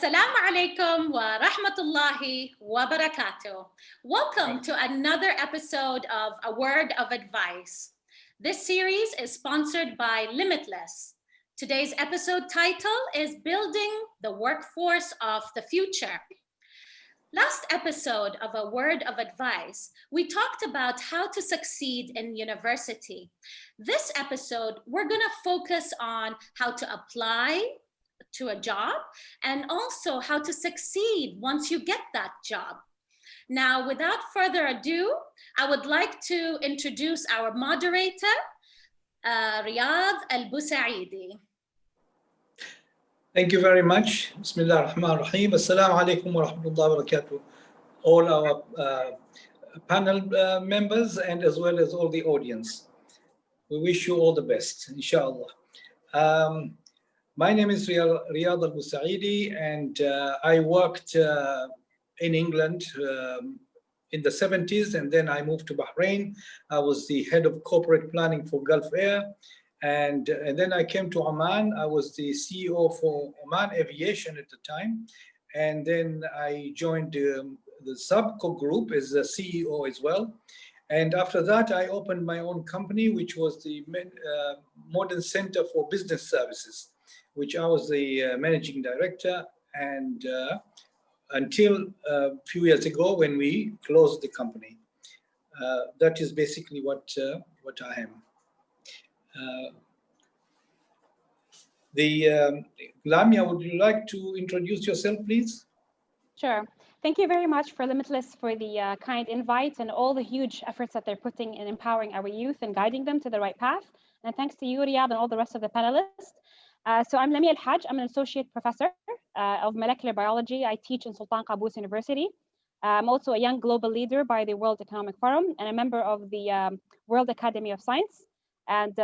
Assalamu alaikum wa rahmatullahi wa barakatuh. Welcome to another episode of A Word of Advice. This series is sponsored by Limitless. Today's episode title is Building the Workforce of the Future. Last episode of A Word of Advice, we talked about how to succeed in university. This episode, we're going to focus on how to apply to a job and also how to succeed once you get that job. Now, without further ado, I would like to introduce our moderator, Riyadh Al-Busaidi. Thank you very much. Bismillah ar-Rahman ar-Rahim. Assalamu alaikum wa rahmatullahi wa barakatuh. All our panel members and as well as all the audience. We wish you all the best, inshallah. My name is Riyadh Al-Busaidi, and I worked in England in the 70s, and then I moved to Bahrain. I was the head of corporate planning for Gulf Air. And then I came to Oman. I was the CEO for Oman Aviation at the time. And then I joined the Subco Group as the CEO as well. And after that, I opened my own company, which was the Modern Center for Business Services, which I was the managing director. And until a few years ago, when we closed the company. That is basically what I am. Lamia, would you like to introduce yourself, please? Sure. Thank you very much for Limitless for the kind invite and all the huge efforts that they're putting in empowering our youth and guiding them to the right path. And thanks to you, Riyadh, and all the rest of the panelists. So I'm Lamia Al-Haj. I'm an associate professor of molecular biology. I teach in Sultan Qaboos University. I'm also a young global leader by the World Economic Forum and a member of the World Academy of Science, and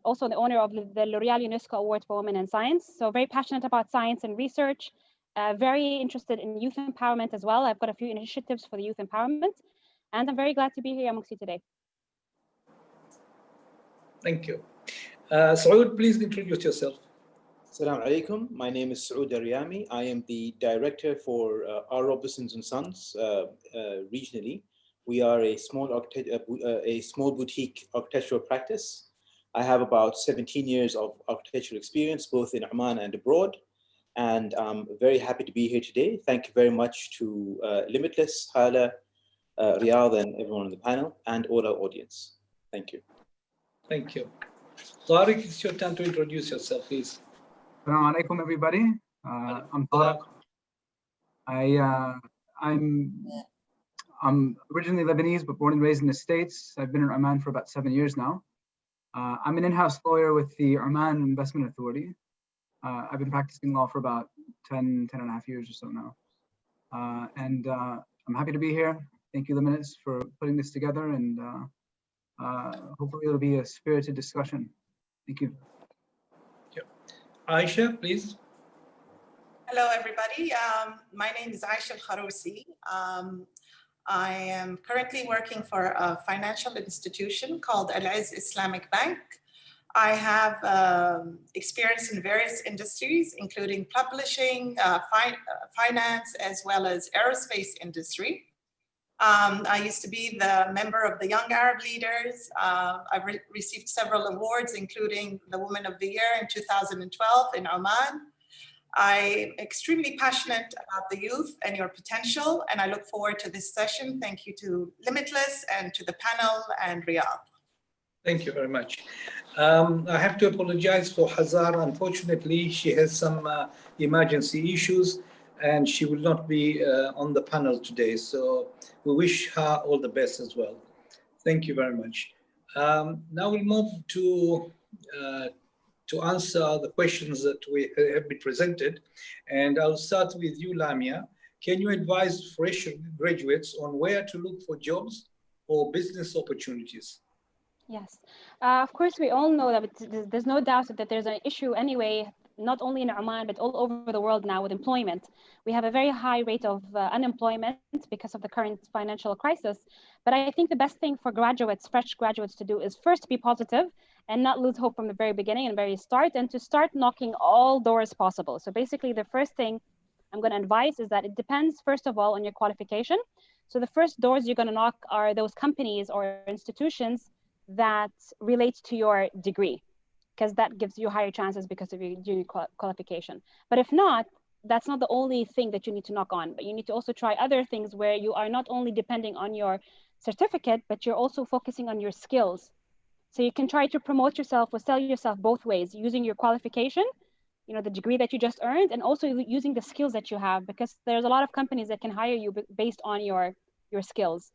also the owner of the L'Oreal UNESCO Award for Women in Science. So very passionate about science and research, very interested in youth empowerment as well. I've got a few initiatives for the youth empowerment, and I'm very glad to be here amongst you today. Thank you. Saud, please introduce yourself. Assalamu alaikum. My name is Saud Aryami. I am the director for R. Robinsons and Sons regionally. We are a small boutique architectural practice. I have about 17 years of architectural experience, both in Oman and abroad. And I'm very happy to be here today. Thank you very much to Limitless, Hala, Riyadh, and everyone on the panel, and all our audience. Thank you. Thank you. Tariq, it's your turn to introduce yourself, please. Assalamu alaikum, everybody. I'm Tariq. I'm originally Lebanese, but born and raised in the States. I've been in Oman for about 7 years now. I'm an in-house lawyer with the Oman Investment Authority. I've been practicing law for about 10 and a half years or so now. And I'm happy to be here. Thank you, Limitless, for putting this together, and hopefully it'll be a spirited discussion. Thank you. Aisha, please. Hello, everybody. My name is Aisha Al-Kharousi. I am currently working for a financial institution called Al-Izz Islamic Bank. I have experience in various industries, including publishing, finance, as well as aerospace industry. I used to be the member of the Young Arab Leaders. I've received several awards, including the Woman of the Year in 2012 in Oman. I'm extremely passionate about the youth and your potential, and I look forward to this session. Thank you to Limitless and to the panel and Riyadh. Thank you very much. I have to apologize for Hazar. Unfortunately, she has some emergency issues, and she will not be on the panel today. So we wish her all the best as well. Thank you very much. Now we'll move to answer the questions that we have been presented. And I'll start with you, Lamia. Can you advise fresh graduates on where to look for jobs or business opportunities? Yes, of course, we all know that there's no doubt that there's an issue anyway, not only in Oman, but all over the world now with employment. We have a very high rate of unemployment because of the current financial crisis. But I think the best thing for graduates, fresh graduates, to do is first be positive and not lose hope from the very beginning and very start, and to start knocking all doors possible. So basically the first thing I'm going to advise is that it depends, first of all, on your qualification. So the first doors you're going to knock are those companies or institutions that relate to your degree, because that gives you higher chances because of your degree qualification. But if not, that's not the only thing that you need to knock on, but you need to also try other things where you are not only depending on your certificate, but you're also focusing on your skills. So you can try to promote yourself or sell yourself both ways, using your qualification, you know, the degree that you just earned, and also using the skills that you have, because there's a lot of companies that can hire you based on your skills.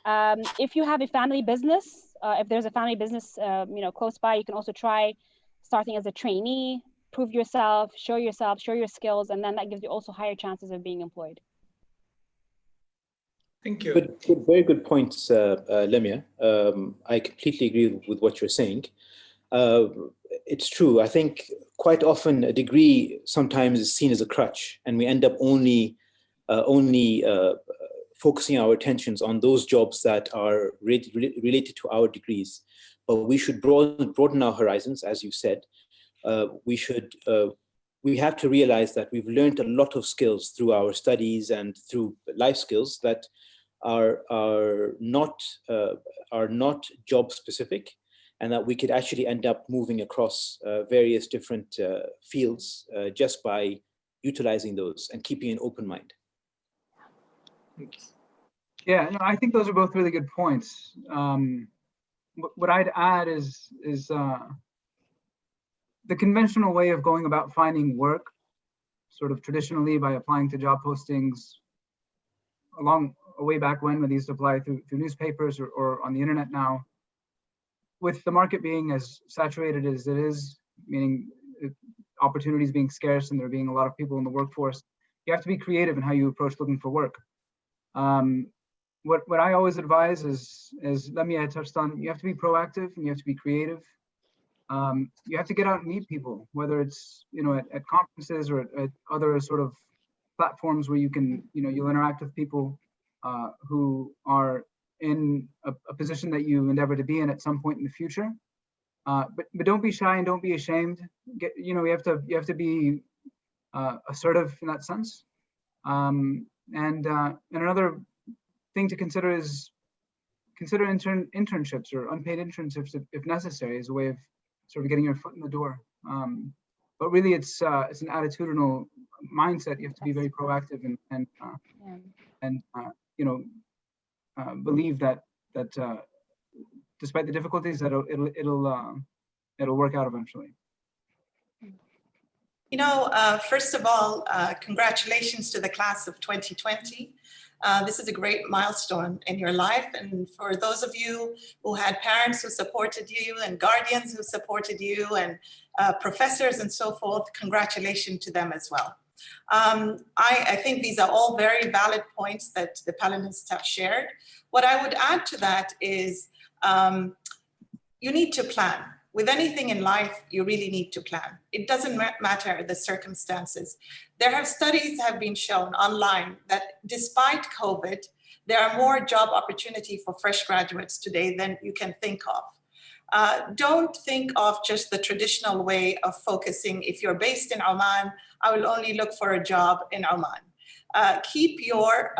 If you have a family business, if there's a family business, you know, close by, you can also try starting as a trainee, prove yourself, show your skills, and then that gives you also higher chances of being employed. Thank you. Very good points, Lemia. I completely agree with what you're saying. It's true. I think quite often a degree sometimes is seen as a crutch, and we end up only focusing our attentions on those jobs that are related to our degrees. But we should broaden our horizons, as you said. We have to realize that we've learned a lot of skills through our studies and through life skills that are not job specific, and that we could actually end up moving across various different fields just by utilizing those and keeping an open mind. Yeah, no, I think those are both really good points. What I'd add is the conventional way of going about finding work, sort of traditionally by applying to job postings way back when they used to apply through newspapers or on the internet now. With the market being as saturated as it is, meaning opportunities being scarce and there being a lot of people in the workforce, you have to be creative in how you approach looking for work. What I always advise is, as Lemia touched on, you have to be proactive and you have to be creative. You have to get out and meet people, whether it's, you know, at conferences or at other sort of platforms where you can, you know, you'll interact with people who are in a position that you endeavor to be in at some point in the future. But don't be shy and don't be ashamed. You know, you have to be assertive in that sense. And another thing to consider is internships or unpaid internships if necessary, as a way of sort of getting your foot in the door. But really, it's an attitudinal mindset. You have to be very proactive and you know, believe that despite the difficulties, that it'll work out eventually. You know, first of all, congratulations to the class of 2020. This is a great milestone in your life. And for those of you who had parents who supported you and guardians who supported you and professors and so forth, congratulations to them as well. I think these are all very valid points that the panelists have shared. What I would add to that is you need to plan. With anything in life, you really need to plan. It doesn't matter the circumstances. There have studies have been shown online that despite COVID, there are more job opportunity for fresh graduates today than you can think of. Don't think of just the traditional way of focusing. If you're based in Oman, I will only look for a job in Oman. Keep your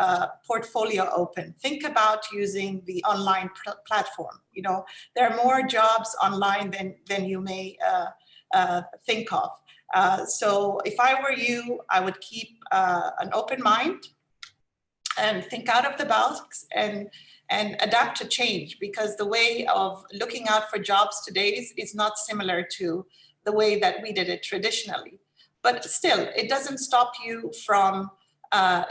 portfolio open. Think about using the online platform. You know, there are more jobs online than you may think of. So if I were you, I would keep an open mind and think out of the box and adapt to change, because the way of looking out for jobs today is not similar to the way that we did it traditionally. But still, it doesn't stop you from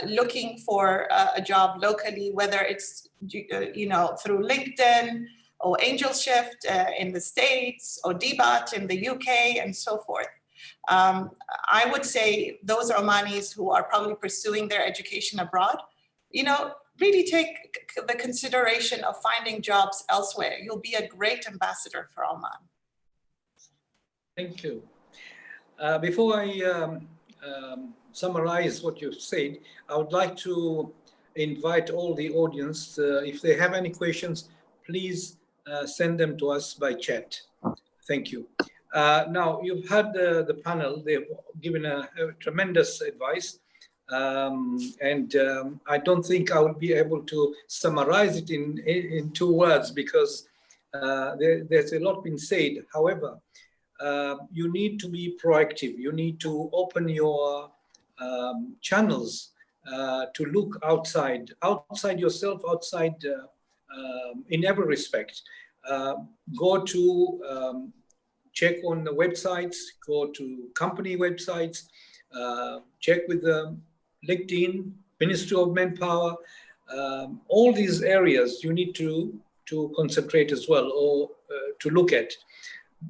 looking for a job locally, whether it's you know, through LinkedIn or Angel Shift in the States or DBAT in the UK and so forth. I would say those Omanis who are probably pursuing their education abroad, you know, really take the consideration of finding jobs elsewhere. You'll be a great ambassador for Oman. Thank you. Before I summarize what you've said, I would like to invite all the audience, if they have any questions, please send them to us by chat. Thank you. Now, you've had the panel. They've given a tremendous advice. I don't think I will be able to summarize it in 2 words because there's a lot been said. However, you need to be proactive. You need to open your channels to look outside yourself, outside in every respect. Go to check on the websites, go to company websites, check with LinkedIn, Ministry of Manpower, all these areas you need to concentrate as well, or to look at.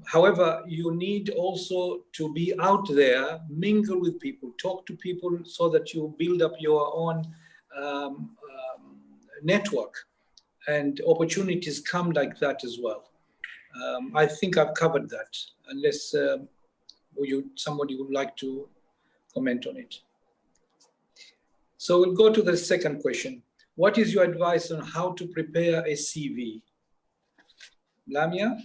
However, you need also to be out there, mingle with people, talk to people so that you build up your own network, and opportunities come like that as well. I think I've covered that, unless somebody would like to comment on it. So we'll go to the second question. What is your advice on how to prepare a CV? Lamia,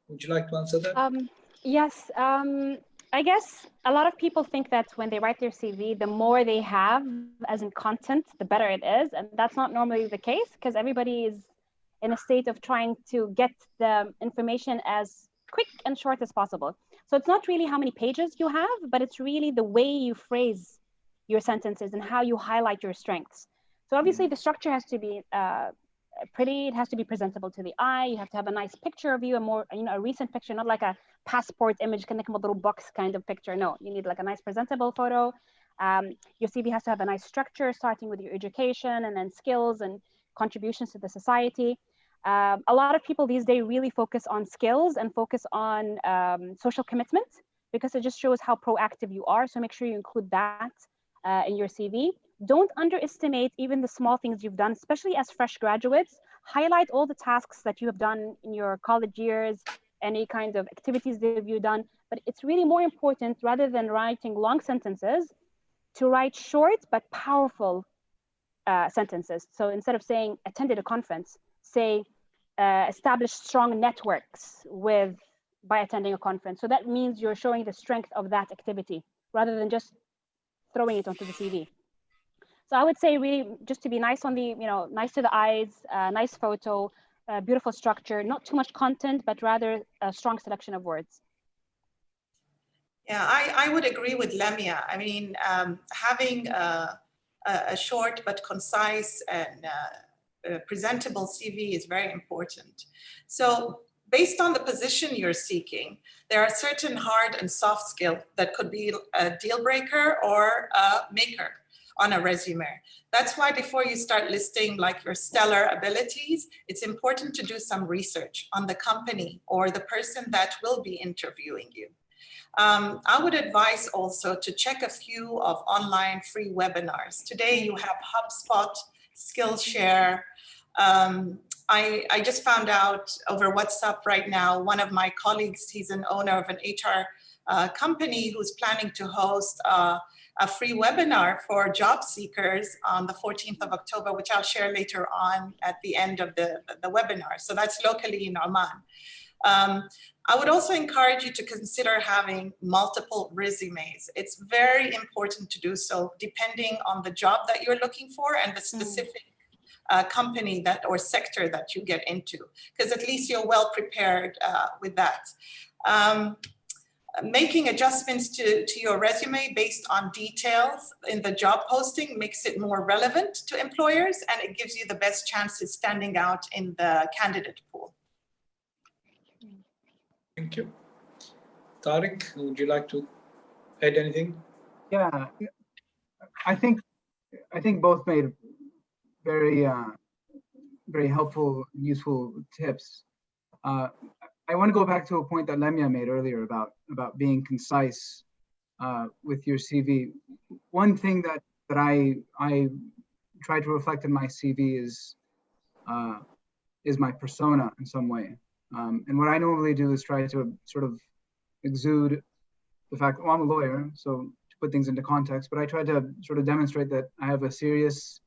would you like to answer that? Yes, I guess a lot of people think that when they write their CV, the more they have as in content, the better it is. And that's not normally the case, because everybody is in a state of trying to get the information as quick and short as possible. So it's not really how many pages you have, but it's really the way you phrase your sentences and how you highlight your strengths. So obviously the structure has to be pretty, it has to be presentable to the eye. You have to have a nice picture of you, a more, a recent picture, not like a passport image, kind of little box kind of picture. No, you need like a nice presentable photo. Your CV has to have a nice structure, starting with your education and then skills and contributions to the society. A lot of people these days really focus on skills and focus on social commitment, because it just shows how proactive you are. So make sure you include that in your CV. Don't underestimate even the small things you've done, especially as fresh graduates. Highlight all the tasks that you have done in your college years, any kind of activities that you've done. But it's really more important, rather than writing long sentences, to write short but powerful sentences. So instead of saying attended a conference, say established strong networks by attending a conference. So that means you're showing the strength of that activity rather than just throwing it onto the CV. So I would say really just to be nice on the, nice to the eyes, nice photo, beautiful structure, not too much content, but rather a strong selection of words. Yeah, I would agree with Lamia. I mean, having a short but concise and presentable CV is very important. So based on the position you're seeking, there are certain hard and soft skills that could be a deal breaker or a maker on a resume. That's why before you start listing like your stellar abilities, it's important to do some research on the company or the person that will be interviewing you. I would advise also to check a few of online free webinars. Today you have HubSpot, Skillshare. I just found out over WhatsApp right now, one of my colleagues, he's an owner of an HR company who's planning to host a free webinar for job seekers on the 14th of October, which I'll share later on at the end of the webinar. So that's locally in Oman. I would also encourage you to consider having multiple resumes. It's very important to do so depending on the job that you're looking for and the specific company or sector that you get into, because at least you're well prepared with that. Making adjustments to your resume based on details in the job posting makes it more relevant to employers, and it gives you the best chances standing out in the candidate pool. Thank you. Tariq, would you like to add anything? Yeah, I think both made very very helpful and useful tips. I want to go back to a point that Lamia made earlier about being concise with your CV. One thing that I try to reflect in my CV is my persona in some way. And what I normally do is try to sort of exude the fact, well, I'm a lawyer, so to put things into context, but I try to sort of demonstrate that I have a serious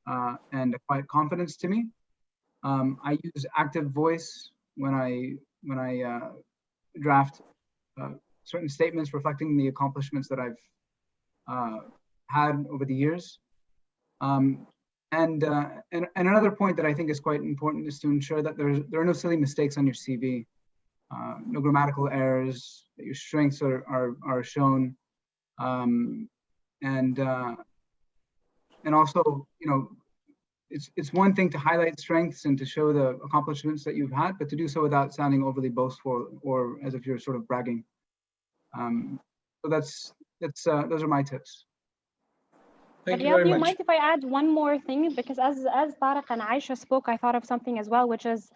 and a quiet confidence to me. I use active voice when I draft certain statements reflecting the accomplishments that I've had over the years. And another point that I think is quite important is to ensure that there are no silly mistakes on your CV, no grammatical errors, that your strengths are shown, and also, you know, it's one thing to highlight strengths and to show the accomplishments that you've had, but to do so without sounding overly boastful or as if you're sort of bragging. So those are my tips. Thank you Riyadh, very do you much. mind if I add one more thing? Because as Tariq and Aisha spoke, I thought of something as well, which is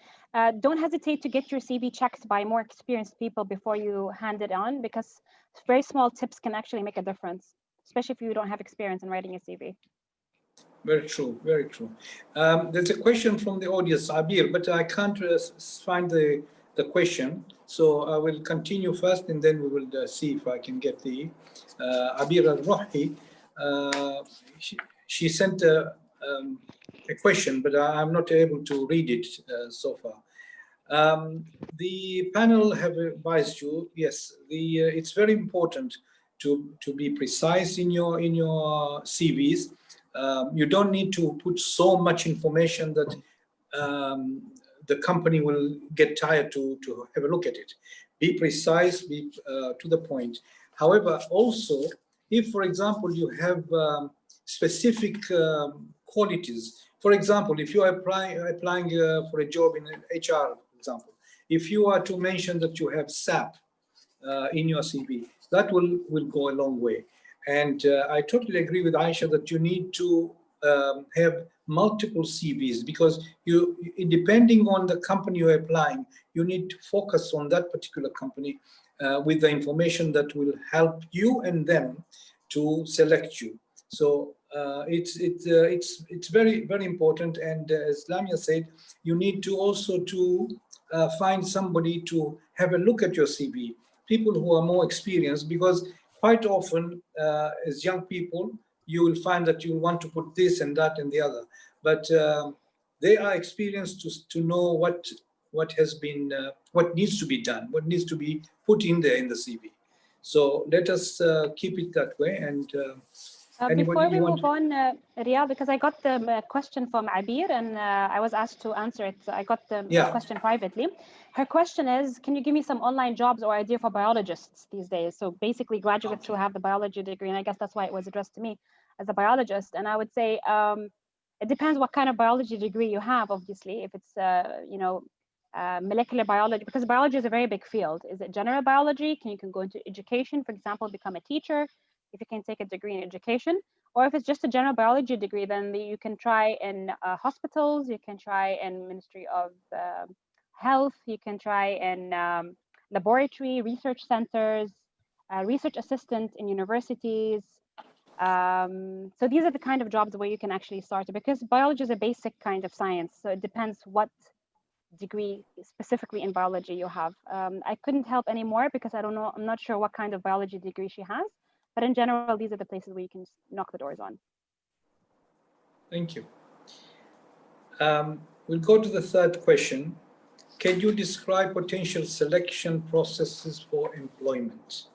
don't hesitate to get your CV checked by more experienced people before you hand it on, because very small tips can actually make a difference, especially if you don't have experience in writing a CV. Very true, very true. There's a question from the audience, Abir, but I can't find the question. So I will continue first and then we will see if I can get the Abir Al-Ruhi. She sent a question, but I'm not able to read it so far. The panel have advised you, yes, it's very important to be precise in your CVs. You don't need to put so much information that the company will get tired to have a look at it. Be precise, be to the point. However, also, if, for example, you have specific qualities, for example, if you are applying for a job in HR, for example, if you are to mention that you have SAP in your CV, that will go a long way. And I totally agree with Aisha that you need to have multiple CVs, because depending on the company you're applying, you need to focus on that particular company with the information that will help you and them to select you. So it's very, very important. And as Lamia said, you need to also find somebody to have a look at your CV, people who are more experienced, because quite often as young people, you will find that you want to put this and that and the other, but they are experienced to know what has been, what needs to be done, what needs to be put in there in the CV. So let us keep it that way. And before we move on, Riyadh, because I got the question from Abir and I was asked to answer it. I got the question privately. Her question is, can you give me some online jobs or idea for biologists these days? So basically graduates who have the biology degree, and I guess that's why it was addressed to me as a biologist. And I would say it depends what kind of biology degree you have, obviously. If it's, molecular biology, because biology is a very big field. Is it general biology? You can go into education, for example, become a teacher, if you can take a degree in education. Or if it's just a general biology degree, then you can try in hospitals, you can try in Ministry of Health, you can try in laboratory, research centers, research assistant in universities. So these are the kind of jobs where you can actually start, because biology is a basic kind of science. So it depends what degree specifically in biology you have. I couldn't help anymore because I don't know, I'm not sure what kind of biology degree she has, but in general, these are the places where you can knock the doors on. Thank you. We'll go to the third question. Can you describe potential selection processes for employment?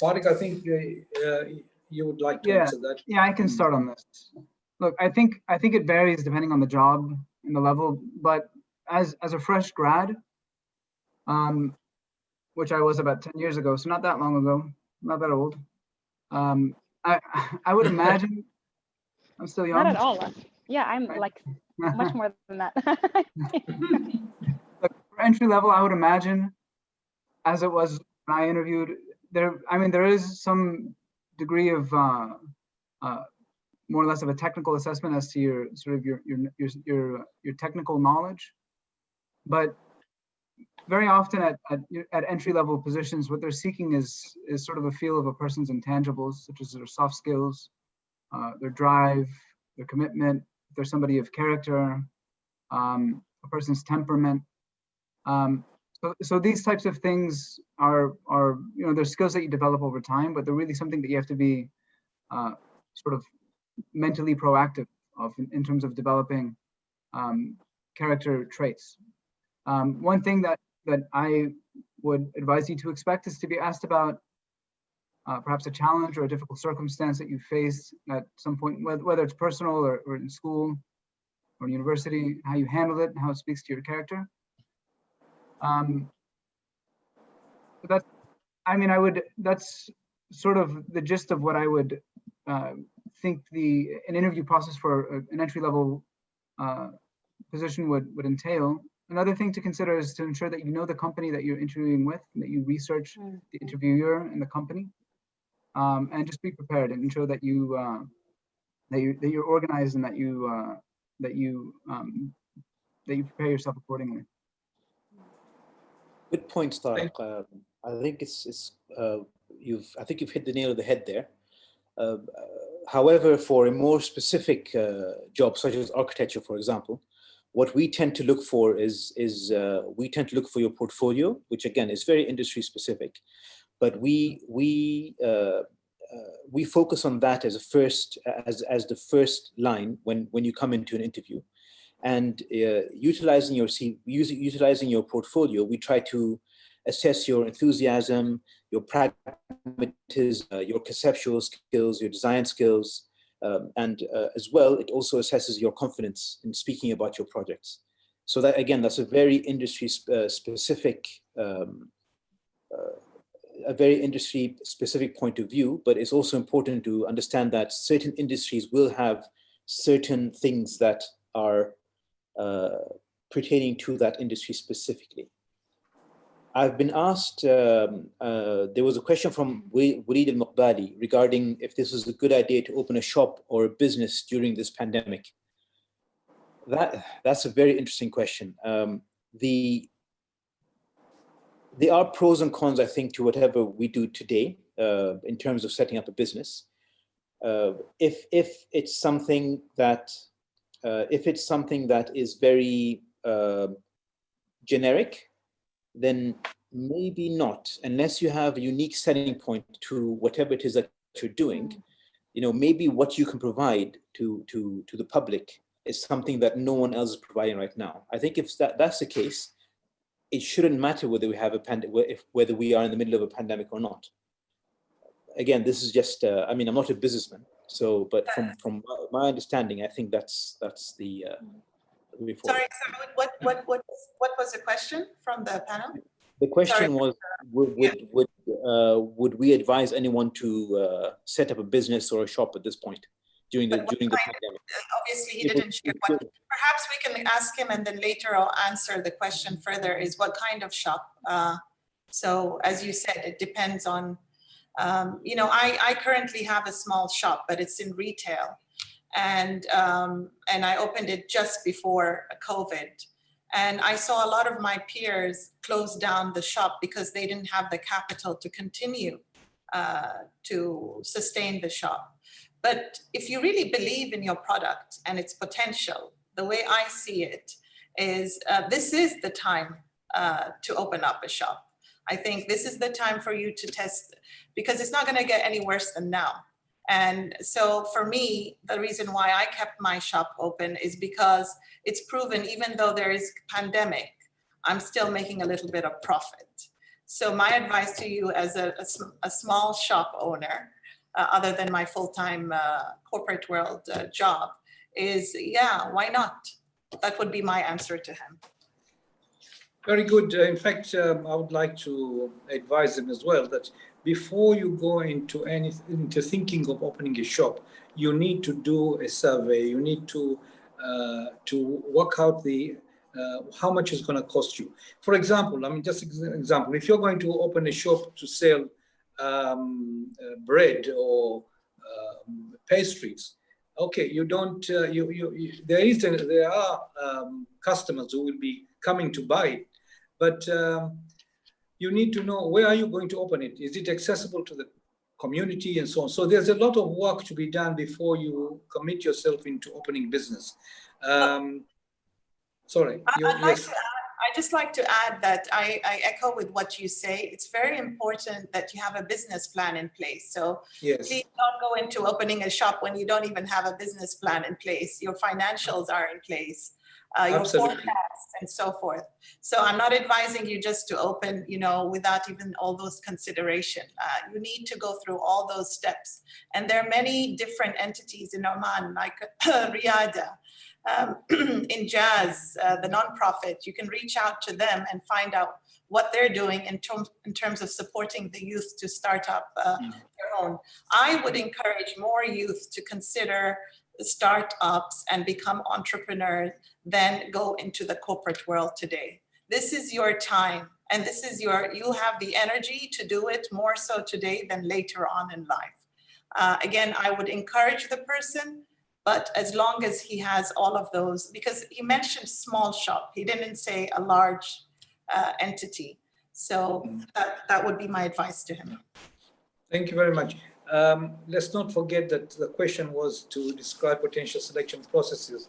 Tariq, I think you would like to answer that. Yeah, I can start on this. Look, I think it varies depending on the job and the level, but as a fresh grad, which I was about 10 years ago, so not that long ago, not that old, I would imagine, I'm still young. Not at all. Yeah, I'm like much more than that. Look, for entry level, I would imagine, as it was when I interviewed, there is some degree of more or less of a technical assessment as to your sort of your technical knowledge, but very often at entry level positions, what they're seeking is sort of a feel of a person's intangibles, such as their soft skills, their drive, their commitment, if they're somebody of character, a person's temperament. So these types of things are they're skills that you develop over time, but they're really something that you have to be sort of mentally proactive of in terms of developing character traits. One thing that I would advise you to expect is to be asked about perhaps a challenge or a difficult circumstance that you faced at some point, whether it's personal or in school or in university, how you handle it, and how it speaks to your character. But that's, I mean, that's sort of the gist of what I would think an interview process for an entry-level position would entail. Another thing to consider is to ensure that you know the company that you're interviewing with, and that you research the interviewer and the company, and just be prepared and ensure that you're organized and that you prepare yourself accordingly. Good point, Tariq. I think you've hit the nail on the head there. However, for a more specific job, such as architecture, for example, what we tend to look for is we tend to look for your portfolio, which again is very industry specific, but we focus on that as the first line when you come into an interview, and utilizing your portfolio, we try to assess your enthusiasm, your pragmatism, your conceptual skills, your design skills. And as well, it also assesses your confidence in speaking about your projects. So that, again, that's a very industry specific point of view, but it's also important to understand that certain industries will have certain things that are pertaining to that industry specifically. I've been asked, there was a question from Walid al-Muqbali regarding if this was a good idea to open a shop or a business during this pandemic. That's a very interesting question. There are pros and cons, I think, to whatever we do today in terms of setting up a business. If it's something that is very generic, then maybe not, unless you have a unique selling point to whatever it is that you're doing. You know, maybe what you can provide to the public is something that no one else is providing right now. I think if that's the case, it shouldn't matter whether we have whether we are in the middle of a pandemic or not. Again, this is just, I mean, I'm not a businessman, so, but from my understanding, I think that's the way forward. Sorry, what was the question from the panel? The question was, would we advise anyone to set up a business or a shop at this point during the pandemic? Obviously, he didn't share what. Perhaps we can ask him, and then later I'll answer the question further. Is what kind of shop? So, as you said, it depends on. You know, I currently have a small shop, but it's in retail. And I opened it just before COVID. And I saw a lot of my peers close down the shop because they didn't have the capital to continue to sustain the shop. But if you really believe in your product and its potential, the way I see it is this is the time to open up a shop. I think this is the time for you to test, because it's not going to get any worse than now. And so for me, the reason why I kept my shop open is because it's proven, even though there is pandemic, I'm still making a little bit of profit. So my advice to you as a small shop owner, other than my full-time corporate world job, is yeah, why not? That would be my answer to him. Very good. In fact, I would like to advise him as well that before you go into thinking of opening a shop, you need to do a survey. You need to work out how much it's going to cost you. For example, I mean, just an example, if you're going to open a shop to sell bread or pastries, okay, you don't. There are customers who will be coming to buy it, but you need to know, where are you going to open it? Is it accessible to the community and so on? So there's a lot of work to be done before you commit yourself into opening business. Sorry. I just like to add that I echo with what you say. It's very important that you have a business plan in place. So yes, please don't go into opening a shop when you don't even have a business plan in place. Your financials are in place. your Absolutely. forecasts, and so forth. So I'm not advising you just to open, without even all those consideration. You need to go through all those steps. And there are many different entities in Oman, like Riyada, Injaz, the nonprofit. You can reach out to them and find out what they're doing in terms of supporting the youth to start up their own. I would encourage more youth to consider startups and become entrepreneurs than go into the corporate world today. This is your time, and you have the energy to do it more so today than later on in life. Again, I would encourage the person, but as long as he has all of those, because he mentioned small shop, he didn't say a large entity. So that would be my advice to him. Thank you very much. Let's not forget that the question was to describe potential selection processes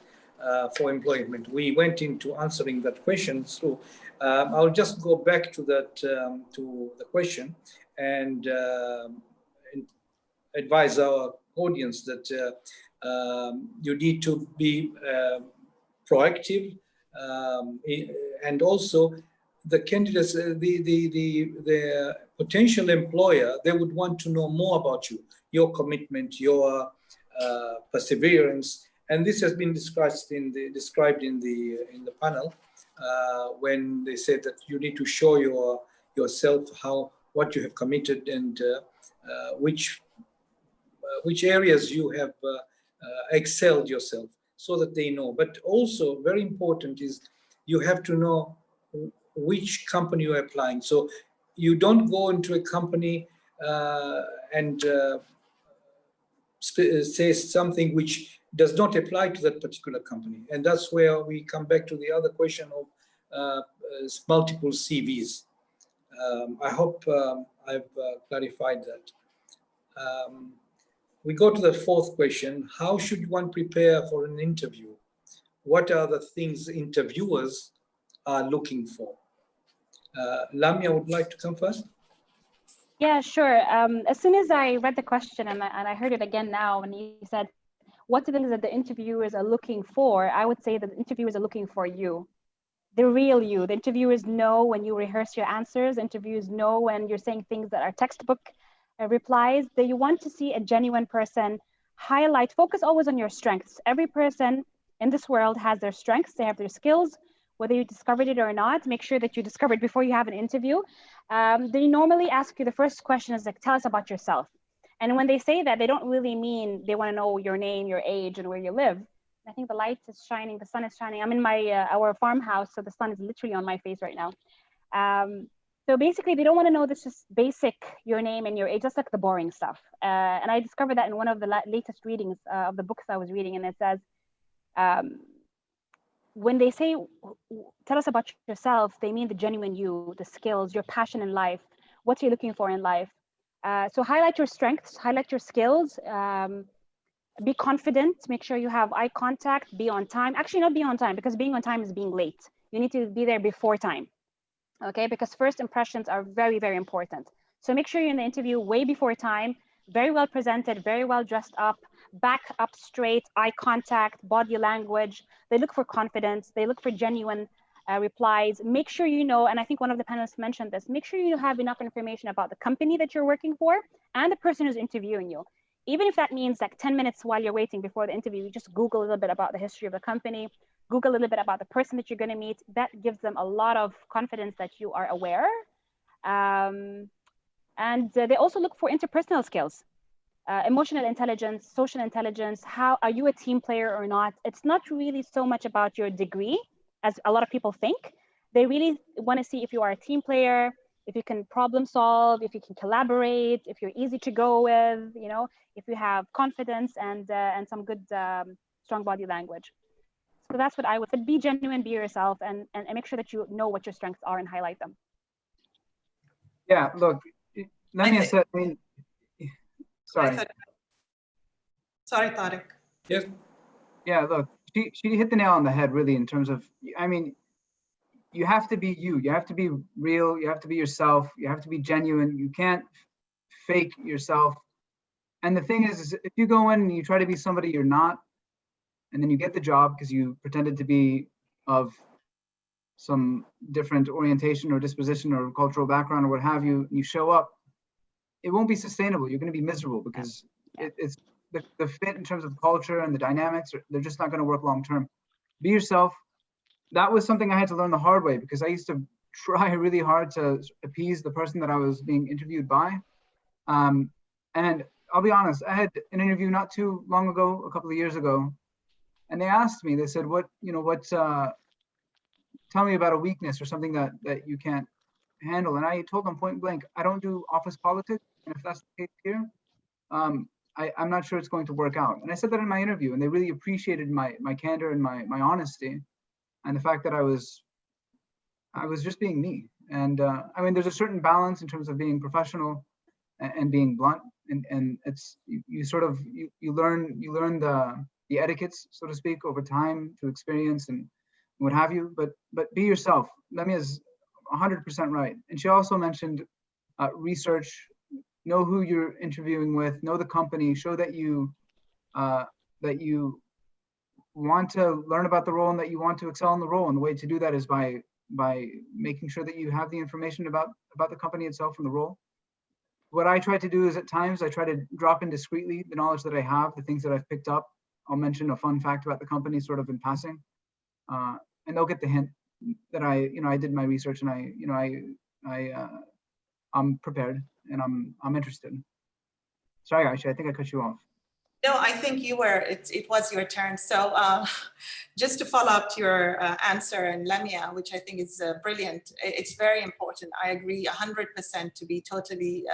for employment. We went into answering that question through. I'll just go back to that to the question and advise our audience that you need to be proactive, and also the candidates, the potential employer, they would want to know more about you, your commitment, your perseverance, and this has been described in the panel when they said that you need to show yourself what you have committed and which areas you have excelled yourself, so that they know. But also very important is you have to know which company you are applying. So you don't go into a company and say something which does not apply to that particular company. And that's where we come back to the other question of multiple CVs. I hope I've clarified that. We go to the fourth question. How should one prepare for an interview? What are the things interviewers are looking for? Lamia would like to come first. Yeah, sure. As soon as I read the question and I heard it again now, when you said, what are the things that the interviewers are looking for? I would say that the interviewers are looking for you, the real you. The interviewers know when you rehearse your answers. Interviewers know when you're saying things that are textbook replies. That you want to see a genuine person. Focus always on your strengths. Every person in this world has their strengths. They have their skills. Whether you discovered it or not, make sure that you discover it before you have an interview. They normally ask you, the first question is like, tell us about yourself. And when they say that, they don't really mean they want to know your name, your age, and where you live. I think the light is shining, the sun is shining. I'm in our farmhouse, so the sun is literally on my face right now. So basically, they don't want to know this just basic, your name and your age, just like the boring stuff. And I discovered that in one of the latest readings of the books I was reading, and it says, when they say, tell us about yourself, they mean the genuine you, the skills, your passion in life, what you're looking for in life. So highlight your strengths, highlight your skills, be confident, make sure you have eye contact, be on time. Actually, not be on time, because being on time is being late. You need to be there before time, okay? Because first impressions are very, very important. So make sure you're in the interview way before time, very well presented, very well dressed up, back up straight, eye contact, body language. They look for confidence. They look for genuine replies. Make sure you know, and I think one of the panelists mentioned this, make sure you have enough information about the company that you're working for and the person who's interviewing you. Even if that means like 10 minutes while you're waiting before the interview, you just Google a little bit about the history of the company, Google a little bit about the person that you're going to meet. That gives them a lot of confidence that you are aware. And they also look for interpersonal skills. Emotional intelligence, social intelligence, how are you a team player or not? It's not really so much about your degree as a lot of people think. They really want to see if you are a team player, if you can problem solve, if you can collaborate, if you're easy to go with, you know, if you have confidence and some good strong body language. So that's what I would say. Be genuine, be yourself, and make sure that you know what your strengths are and highlight them. Yeah, look, Lamia said, I mean, sorry. Sorry, Tariq. Yes. Yeah, look, she hit the nail on the head, really, in terms of, I mean, you have to be you. You have to be real. You have to be yourself. You have to be genuine. You can't fake yourself. And the thing is if you go in and you try to be somebody you're not, and then you get the job because you pretended to be of some different orientation or disposition or cultural background or what have you, and you show up, it won't be sustainable. You're going to be miserable because it's the fit in terms of culture and the dynamics, they're just not going to work long term. Be yourself. That was something I had to learn the hard way because I used to try really hard to appease the person that I was being interviewed by. And I'll be honest, I had an interview not too long ago, a couple of years ago, and they asked me, they said, tell me about a weakness or something that you can't handle. And I told them point blank, I don't do office politics. And if that's the case here, I'm not sure it's going to work out. And I said that in my interview, and they really appreciated my candor and my honesty, and the fact that I was just being me. And I mean, there's a certain balance in terms of being professional and being blunt, and it's you learn the etiquettes, so to speak, over time through experience and what have you. But be yourself. Lemia is 100% right. And she also mentioned research. Know who you're interviewing with, know the company, show that you want to learn about the role and that you want to excel in the role. And the way to do that is by making sure that you have the information about the company itself and the role. What I try to do is at times I try to drop in discreetly the knowledge that I have, the things that I've picked up. I'll mention a fun fact about the company sort of in passing, and they'll get the hint that I did my research and I'm prepared and I'm interested. Sorry, Aisha, I think I cut you off. No, I think you were, it was your turn. So just to follow up to your answer and Lemia, which I think is brilliant, it's very important. I agree 100% to be totally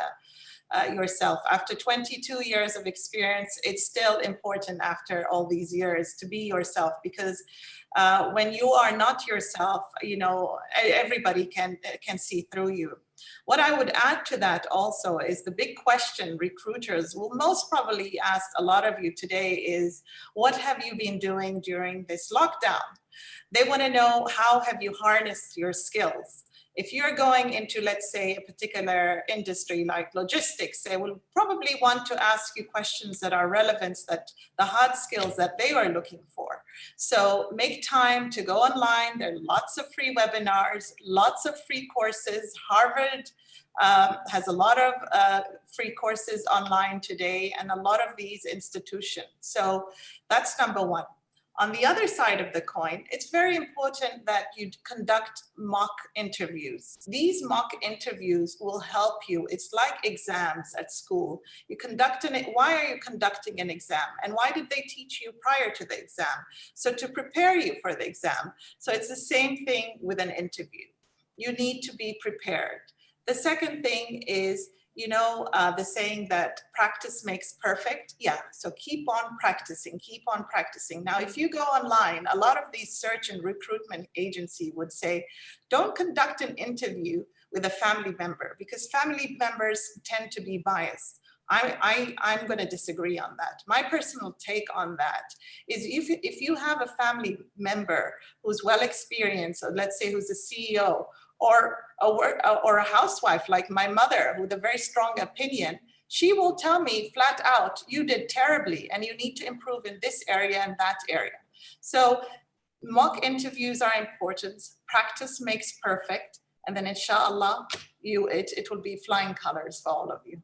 yourself. After 22 years of experience, it's still important after all these years to be yourself, because when you are not yourself, everybody can see through you. What I would add to that also is the big question recruiters will most probably ask a lot of you today is, what have you been doing during this lockdown? They want to know, how have you harnessed your skills? If you're going into, let's say, a particular industry like logistics, they will probably want to ask you questions that are relevant, that the hard skills that they are looking for. So make time to go online. There are lots of free webinars, lots of free courses. Harvard has a lot of free courses online today, and a lot of these institutions. So that's number one. On the other side of the coin, it's very important that you conduct mock interviews. These mock interviews will help you. It's like exams at school. Why are you conducting an exam? And why did they teach you prior to the exam? So to prepare you for the exam. So it's the same thing with an interview. You need to be prepared. The second thing is, the saying that practice makes perfect. Yeah, so keep on practicing, keep on practicing. Now, if you go online, a lot of these search and recruitment agency would say, don't conduct an interview with a family member, because family members tend to be biased. I'm going to disagree on that. My personal take on that is, if you have a family member who's well experienced, or let's say who's a CEO, or a housewife like my mother with a very strong opinion, she will tell me flat out, you did terribly and you need to improve in this area and that area. So mock interviews are important. Practice makes perfect. And then inshallah, it will be flying colors for all of you.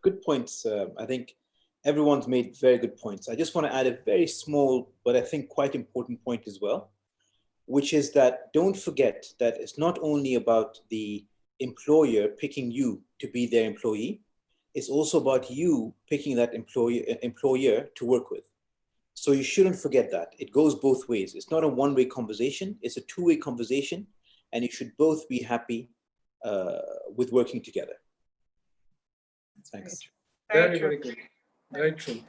Good points. I think everyone's made very good points. I just want to add a very small, but I think quite important point as well, which is that don't forget that it's not only about the employer picking you to be their employee, it's also about you picking that employer to work with. So you shouldn't forget that. It goes both ways. It's not a one-way conversation, it's a two-way conversation, and you should both be happy with working together. Thanks. Very, very good. Very true.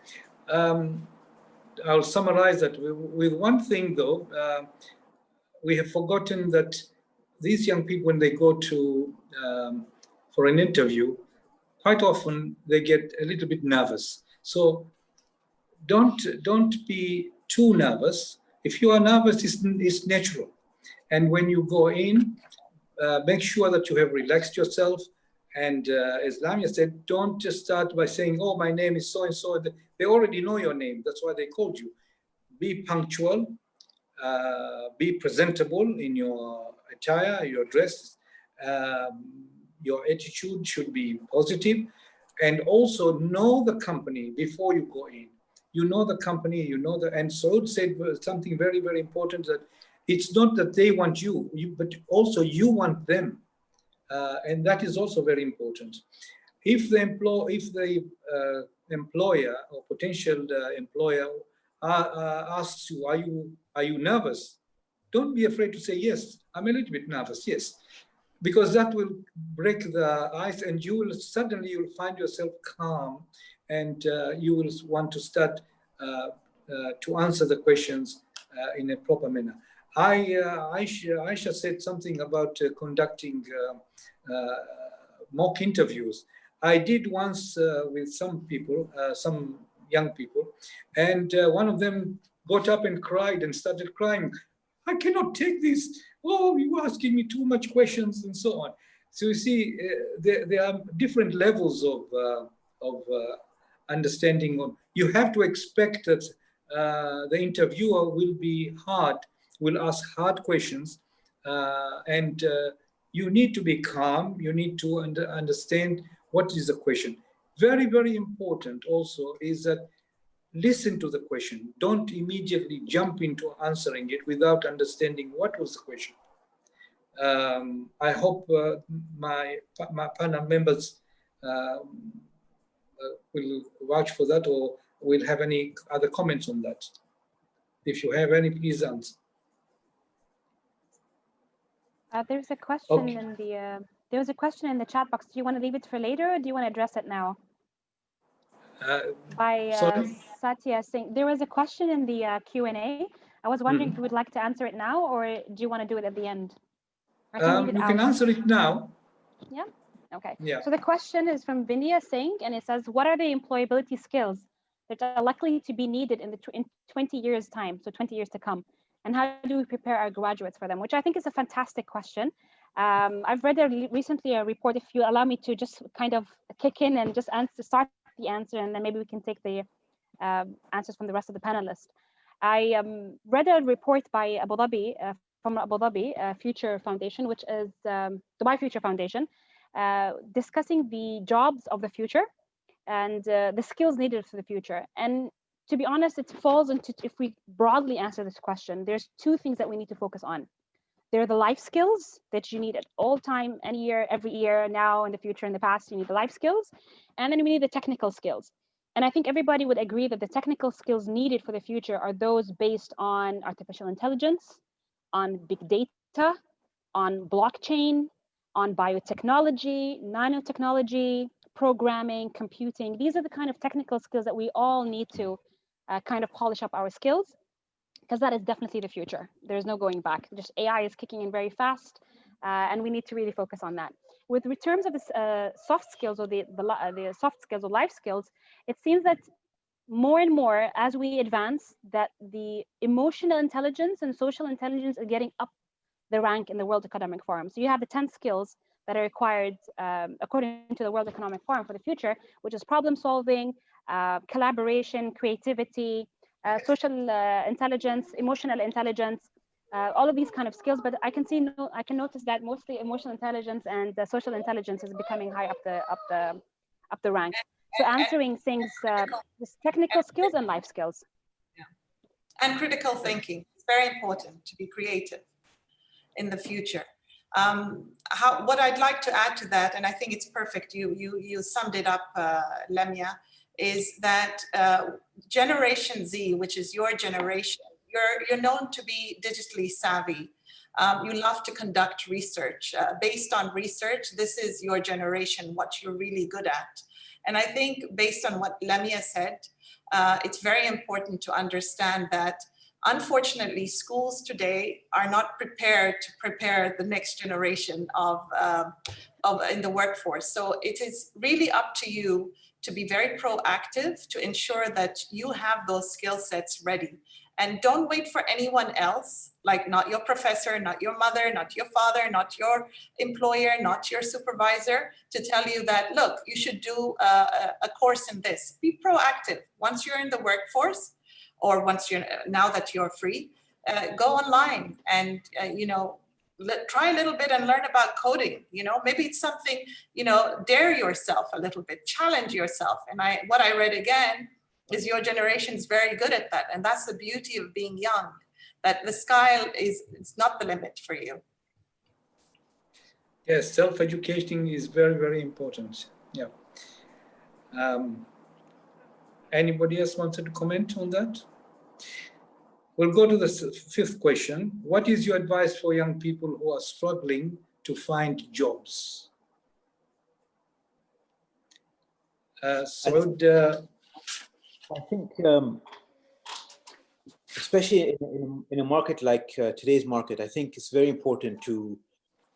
I'll summarize that with one thing though. We have forgotten that these young people, when they go to for an interview, quite often they get a little bit nervous. So don't be too nervous. If you are nervous, it's natural. And when you go in, make sure that you have relaxed yourself. And as Lamia said, don't just start by saying, oh, my name is so-and-so. They already know your name. That's why they called you. Be punctual. Be presentable in your attire, your dress. Your attitude should be positive, and also know the company before you go in. You know the company, you know the, and Saud said something very, very important, that it's not that they want you, but also you want them. And that is also very important. If the employer or potential employer asks you, are you nervous? Don't be afraid to say, yes, I'm a little bit nervous, yes. Because that will break the ice, and you will suddenly you'll find yourself calm, and you will want to start to answer the questions in a proper manner. Aisha said something about conducting mock interviews. I did once with some people, some young people, and one of them got up and cried and started crying. I cannot take this. Oh, you're asking me too much questions and so on. So you see, there are different levels of understanding. You have to expect that the interviewer will be hard, will ask hard questions, and you need to be calm. You need to understand what is the question. Very, very important also is that listen to the question. Don't immediately jump into answering it without understanding what was the question. I hope my panel members will vouch for that, or will have any other comments on that. If you have any, please answer. There's a question Okay. in the there was a question in the chat box. Do you want to leave it for later, or do you want to address it now? By Sorry? Satya Singh. There was a question in the Q&A. I was wondering if you would like to answer it now, or do you want to do it at the end? I can read it You out. can answer it now. Yeah. Okay. Yeah. So the question is from Vinya Singh, and it says, what are the employability skills that are likely to be needed in 20 years' time, so 20 years to come? And how do we prepare our graduates for them? Which I think is a fantastic question. I've read recently a report, if you allow me to just kind of kick in and just start the answer, and then maybe we can take the answers from the rest of the panelists. I read a report by Abu Dhabi, from Abu Dhabi Future Foundation, which is Dubai Future Foundation, discussing the jobs of the future and the skills needed for the future. And to be honest, it falls into, if we broadly answer this question, there's two things that we need to focus on. There are the life skills that you need at all time, any year, every year, now, in the future, in the past. You need the life skills. And then we need the technical skills. And I think everybody would agree that the technical skills needed for the future are those based on artificial intelligence, on big data, on blockchain, on biotechnology, nanotechnology, programming, computing. These are the kind of technical skills that we all need to kind of polish up our skills, because that is definitely the future. There's no going back. Just AI is kicking in very fast, and we need to really focus on that. With terms of the soft skills, or the soft skills or life skills, it seems that more and more as we advance, that the emotional intelligence and social intelligence are getting up the rank in the World Economic Forum. So you have the 10 skills that are required according to the World Economic Forum for the future, which is problem solving, collaboration, creativity, social intelligence, emotional intelligence, all of these kind of skills. But I can notice that mostly emotional intelligence and social intelligence is becoming high up the rank. So answering things, this technical skills and life skills. Yeah. And critical thinking. It's very important to be creative in the future. What I'd like to add to that, and I think it's perfect, you summed it up, Lamia, is that Generation Z, which is your generation, you're known to be digitally savvy. You love to conduct research. Based on research, this is your generation, what you're really good at. And I think based on what Lamia said, it's very important to understand that unfortunately, schools today are not prepared to prepare the next generation in the workforce. So it is really up to you to be very proactive to ensure that you have those skill sets ready. And don't wait for anyone else, like not your professor, not your mother, not your father, not your employer, not your supervisor, to tell you that, look, you should do a course in this. Be proactive. Once you're in the workforce, or now that you're free, go online and, try a little bit and learn about coding. Maybe it's something, dare yourself a little bit, challenge yourself. And what I read again is your generation is very good at that. And that's the beauty of being young, that the sky it's not the limit for you. Yes, self-education is very, very important. Yeah. Anybody else wanted to comment on that? We'll go to the fifth question. What is your advice for young people who are struggling to find jobs? Saud, I think, especially in a market like today's market, I think it's very important to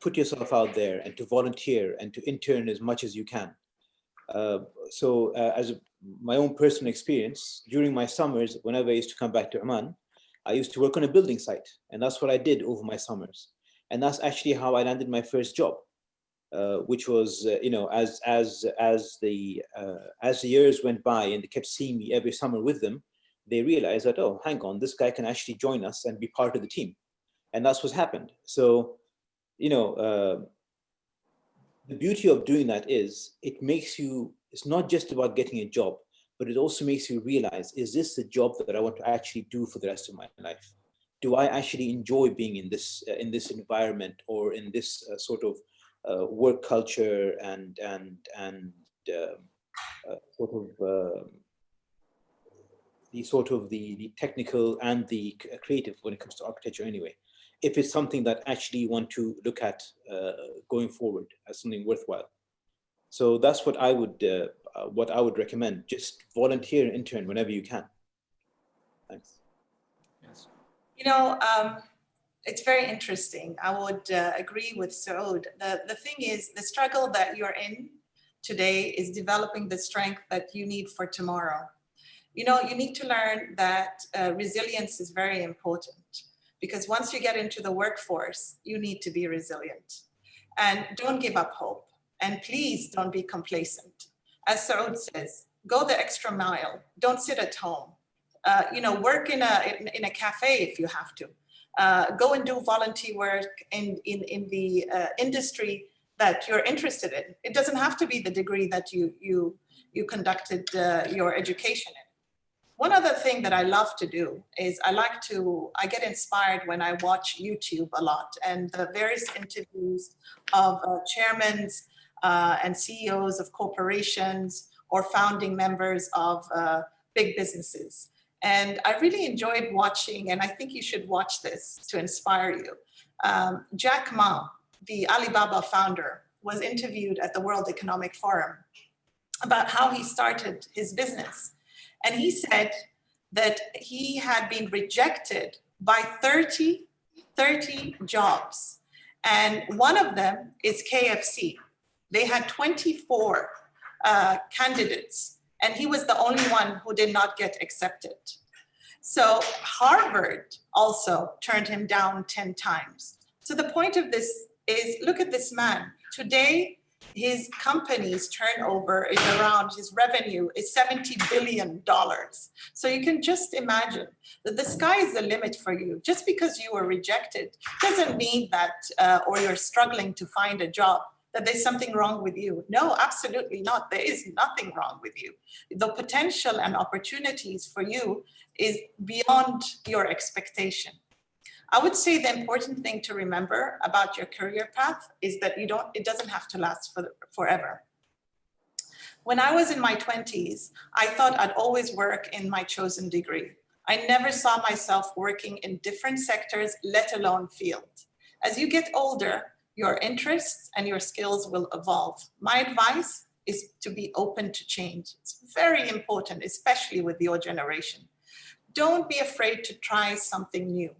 put yourself out there and to volunteer and to intern as much as you can. As my own personal experience, during my summers, whenever I used to come back to Oman, I used to work on a building site, and that's what I did over my summers. And that's actually how I landed my first job, which was, as the years went by and they kept seeing me every summer with them, they realized that, oh, hang on, this guy can actually join us and be part of the team. And that's what's happened. So, the beauty of doing that is it makes you, it's not just about getting a job, but it also makes you realize, is this the job that I want to actually do for the rest of my life? Do I actually enjoy being in this environment or in this sort of work culture and the technical and the creative when it comes to architecture anyway? If it's something that actually you want to look at going forward as something worthwhile. So that's what I would recommend. Just volunteer and intern whenever you can. Thanks. yes. It's very interesting. I would agree with Saud. The thing is, the struggle that you're in today is developing the strength that you need for tomorrow. You need to learn that resilience is very important, because once you get into the workforce, you need to be resilient. And don't give up hope. And please don't be complacent. As Saud says, go the extra mile. Don't sit at home. Work in a cafe if you have to. Go and do volunteer work in the industry that you're interested in. It doesn't have to be the degree that you conducted your education in. One other thing that I love to do is I get inspired when I watch YouTube a lot, and the various interviews of chairmen and CEOs of corporations or founding members of big businesses. And I really enjoyed watching, and I think you should watch this to inspire you. Jack Ma, the Alibaba founder, was interviewed at the World Economic Forum about how he started his business. And he said that he had been rejected by 30 jobs. And one of them is KFC. They had 24 candidates, and he was the only one who did not get accepted. So Harvard also turned him down 10 times. So the point of this is, look at this man. Today, his company's turnover is around, his revenue is $70 billion. So you can just imagine that the sky is the limit for you. Just because you were rejected doesn't mean that, or you're struggling to find a job, that there's something wrong with you. No, absolutely not. There is nothing wrong with you. The potential and opportunities for you is beyond your expectation. I would say the important thing to remember about your career path is that it doesn't have to last forever. When I was in my 20s, I thought I'd always work in my chosen degree. I never saw myself working in different sectors, let alone field. As you get older, your interests and your skills will evolve. My advice is to be open to change. It's very important, especially with your generation. Don't be afraid to try something new.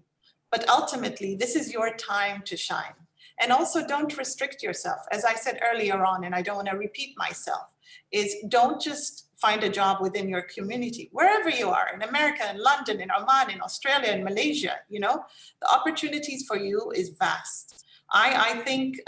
But ultimately, this is your time to shine. And also don't restrict yourself. As I said earlier on, and I don't want to repeat myself, is don't just find a job within your community, wherever you are, in America, in London, in Oman, in Australia, in Malaysia, the opportunities for you is vast. I think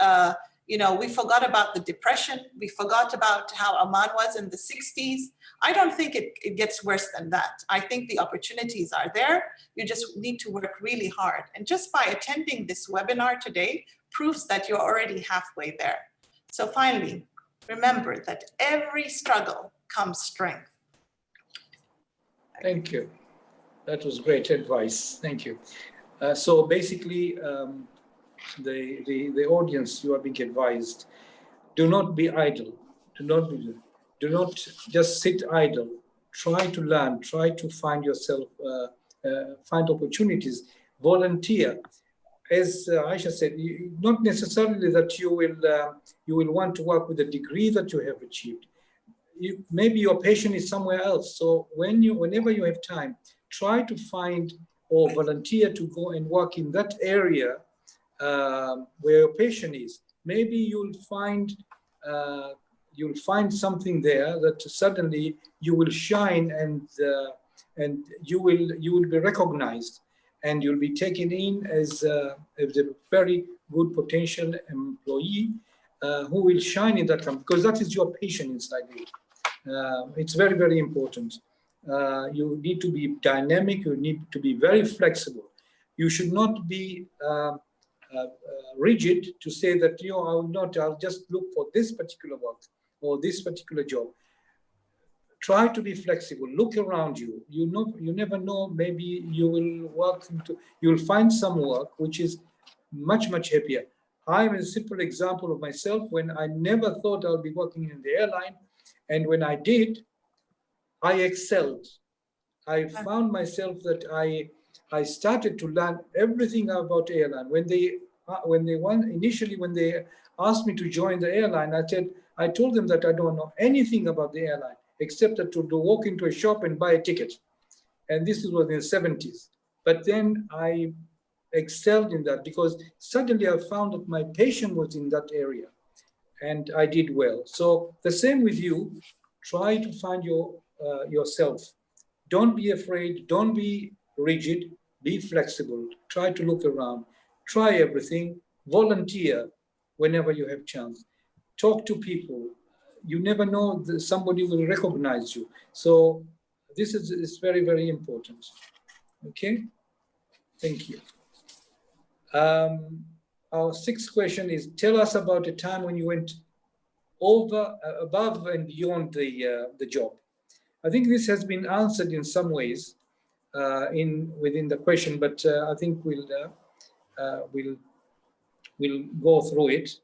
You know, we forgot about the depression. We forgot about how Oman was in the 60s. I don't think it gets worse than that. I think the opportunities are there. You just need to work really hard. And just by attending this webinar today proves that you're already halfway there. So finally, remember that every struggle comes strength. Thank you. That was great advice. Thank you. So basically, the audience, you are being advised, do not be idle. Do not just sit idle. Try to learn. Try to find yourself, find opportunities. Volunteer. As Aisha said, not necessarily that you will want to work with a degree that you have achieved. Maybe your passion is somewhere else. So whenever you have time, try to find or volunteer to go and work in that area where your passion is. Maybe you'll find something there that suddenly you will shine, and you will be recognized, and you'll be taken in as a very good potential employee who will shine in that company, because that is your passion inside you. It's very, very important. You need to be dynamic. You need to be very flexible. You should not be rigid to say that, you know, I'll just look for this particular work or this particular job. Try to be flexible. Look around you. You never know. Maybe you'll find some work which is much, much happier. I'm a simple example of myself when I never thought I'll be working in the airline. And when I did, I excelled. I found myself that I started to learn everything about airline. When they asked me to join the airline, I told them that I don't know anything about the airline except that to walk into a shop and buy a ticket. And this was in the 70s. But then I excelled in that because suddenly I found that my passion was in that area, and I did well. So the same with you. Try to find yourself. Don't be afraid. Don't be rigid. Be flexible. Try to look around. Try everything. Volunteer whenever you have chance. Talk to people. You never know that somebody will recognize you. So this is very, very important. Okay. Thank you. Our sixth question is: tell us about a time when you went above and beyond the job. I think this has been answered in some ways within the question, but I think we'll go through it.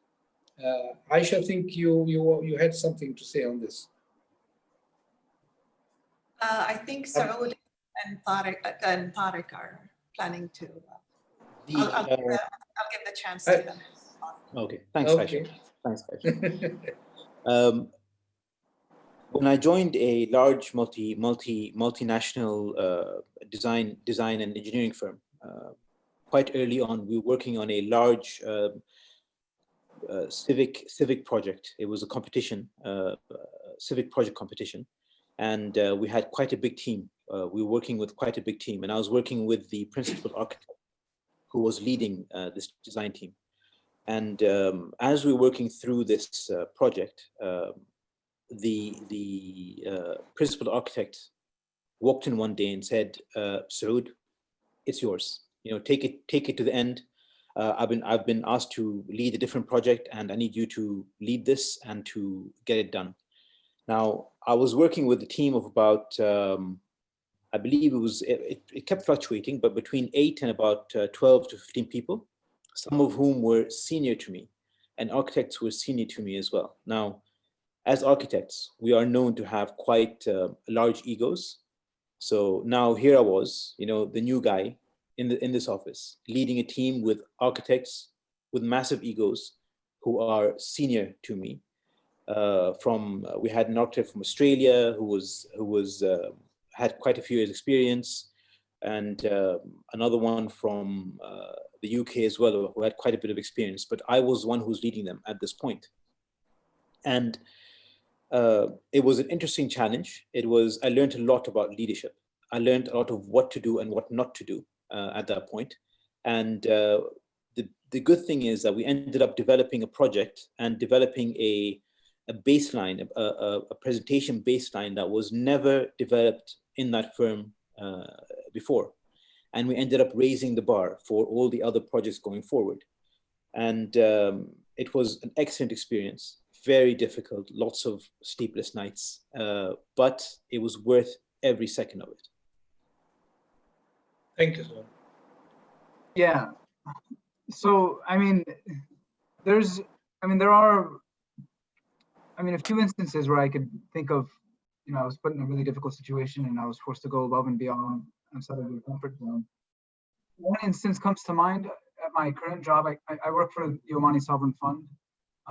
Aisha, I think you had something to say on this. I think Saud and Tariq are planning to. I'll give the chance to them. Okay, thanks, Okay. Aisha. Thanks, Aisha. When I joined a large multinational design and engineering firm, quite early on, we were working on a large civic project. It was a competition, civic project competition, and we had quite a big team. We were working with quite a big team, and I was working with the principal architect who was leading this design team. And as we were working through this project, the principal architect walked in one day and said, "Saud, it's yours. You know, take it to the end. I've been asked to lead a different project, and I need you to lead this and to get it done." Now, I was working with a team of about, I believe it kept fluctuating, but between 8 and about 12 to 15 people, some of whom were senior to me, and architects were senior to me as well. Now, as architects, we are known to have quite large egos. So now here I was, you know, the new guy in this office, leading a team with architects with massive egos who are senior to me. We had an architect from Australia who had quite a few years experience, and another one from the UK as well, who had quite a bit of experience, but I was one who's leading them at this point. And it was an interesting challenge. I learned a lot about leadership. I learned a lot of what to do and what not to do at that point. And the good thing is that we ended up developing a project and developing a baseline, a presentation baseline that was never developed in that firm before. And we ended up raising the bar for all the other projects going forward. And it was an excellent experience, very difficult, lots of sleepless nights, but it was worth every second of it. Thank you, sir. Yeah. So, I mean, there are a few instances where I could think of, I was put in a really difficult situation and I was forced to go above and beyond outside of the comfort zone. One instance comes to mind at my current job. I work for the Omani Sovereign Fund,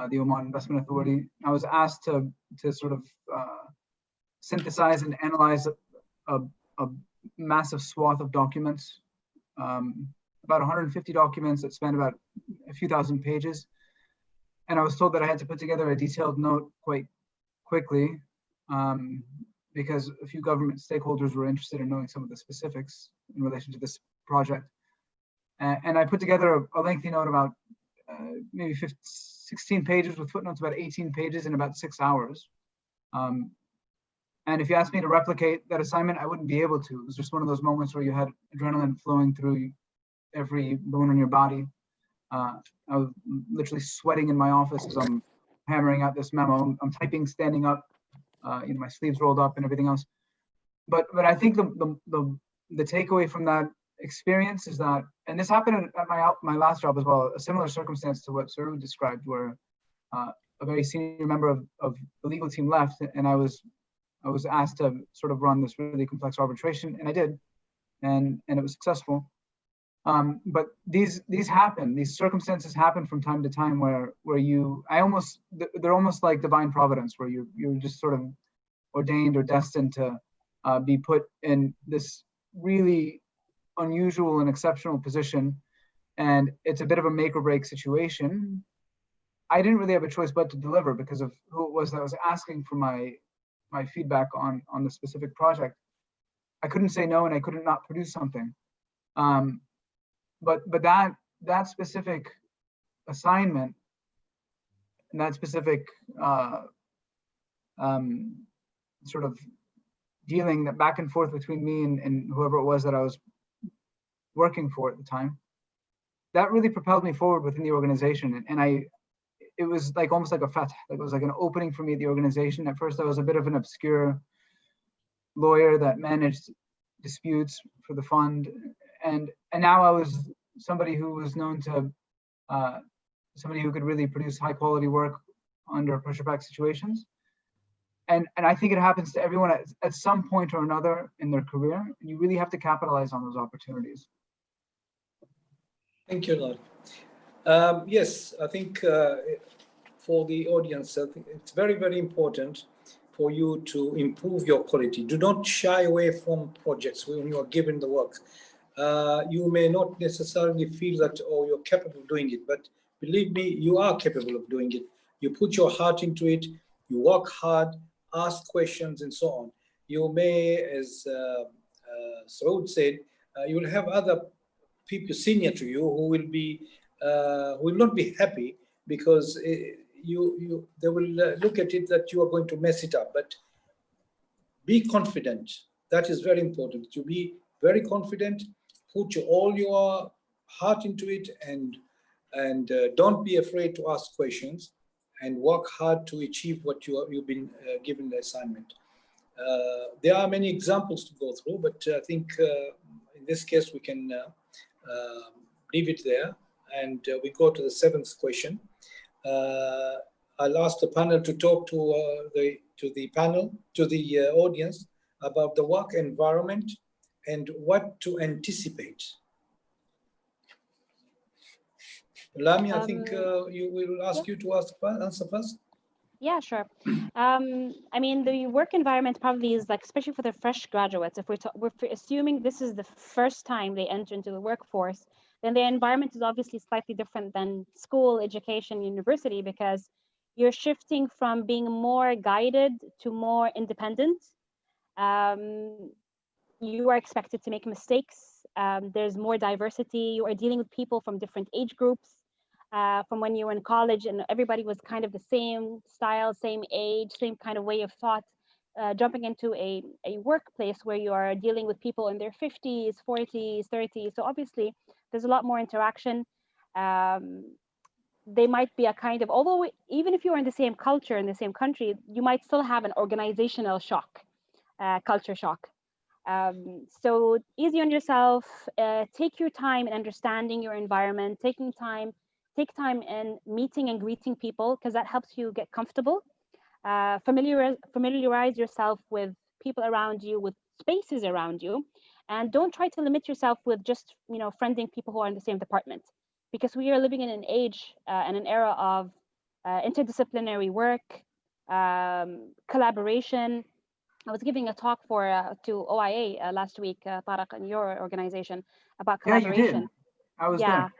the Oman Investment Authority. I was asked to sort of synthesize and analyze a massive swath of documents, about 150 documents that span about a few thousand pages. And I was told that I had to put together a detailed note quite quickly because a few government stakeholders were interested in knowing some of the specifics in relation to this project. And I put together a lengthy note about maybe 16 pages with footnotes, about 18 pages in about 6 hours. And if you asked me to replicate that assignment, I wouldn't be able to. It was just one of those moments where you had adrenaline flowing through every bone in your body. I was literally sweating in my office as I'm hammering out this memo. I'm typing standing up, my sleeves rolled up and everything else. But I think the takeaway from that experience is that, and this happened at my last job as well, a similar circumstance to what Saroud described, where a very senior member of the legal team left, and I was asked to sort of run this really complex arbitration, and I did, and it was successful. But these happen, these circumstances happen from time to time where they're almost like divine providence, where you're just sort of ordained or destined to be put in this really unusual and exceptional position, and it's a bit of a make or break situation. I didn't really have a choice but to deliver because of who it was that was asking for my feedback on the specific project. I couldn't say no, and I couldn't not produce something. But that specific assignment and that specific sort of dealing that back and forth between me and whoever it was that I was working for at the time, that really propelled me forward within the organization. And it was like almost like a fath, like it was like an opening for me at the organization. At first I was a bit of an obscure lawyer that managed disputes for the fund, and now I was somebody who was known to somebody who could really produce high quality work under pressure packed situations. And I think it happens to everyone at some point or another in their career, and you really have to capitalize on those opportunities. Thank you, Lord. Yes, I think for the audience, I think it's very, very important for you to improve your quality. Do not shy away from projects when you are given the work. You may not necessarily feel that, oh, you're capable of doing it, but believe me, you are capable of doing it. You put your heart into it, you work hard, ask questions, and so on. You may, as Saroud said, you will have other people senior to you who will not be happy because they will look at it that you are going to mess it up. But be confident. That is very important. To be very confident, put all your heart into it, and don't be afraid to ask questions, and work hard to achieve what you've been given the assignment. There are many examples to go through, but I think in this case we can leave it there, and we go to the 7th question. I'll ask the panel to talk to the audience about the work environment and what to anticipate. Lami, I think we will ask you to answer first. Yeah, sure. I mean, the work environment probably is like, especially for the fresh graduates, if we're assuming this is the first time they enter into the workforce, then the environment is obviously slightly different than school, education, university, because you're shifting from being more guided to more independent. You are expected to make mistakes. There's more diversity. You are dealing with people from different age groups. from when you were in college and everybody was kind of the same style, same age, same kind of way of thought, jumping into a workplace where you are dealing with people in their 50s, 40s, 30s. So obviously there's a lot more interaction. They might be a kind of, although even if you're in the same culture, in the same country, you might still have an organizational shock, culture shock. So easy on yourself, take your time in understanding your environment, take time in meeting and greeting people, because that helps you get comfortable. Familiarize yourself with people around you, with spaces around you, and don't try to limit yourself with just, friending people who are in the same department, because we are living in an age and an era of interdisciplinary work, collaboration. I was giving a talk to OIA last week, Tariq, in your organization, about collaboration. Yeah, you did. I was there.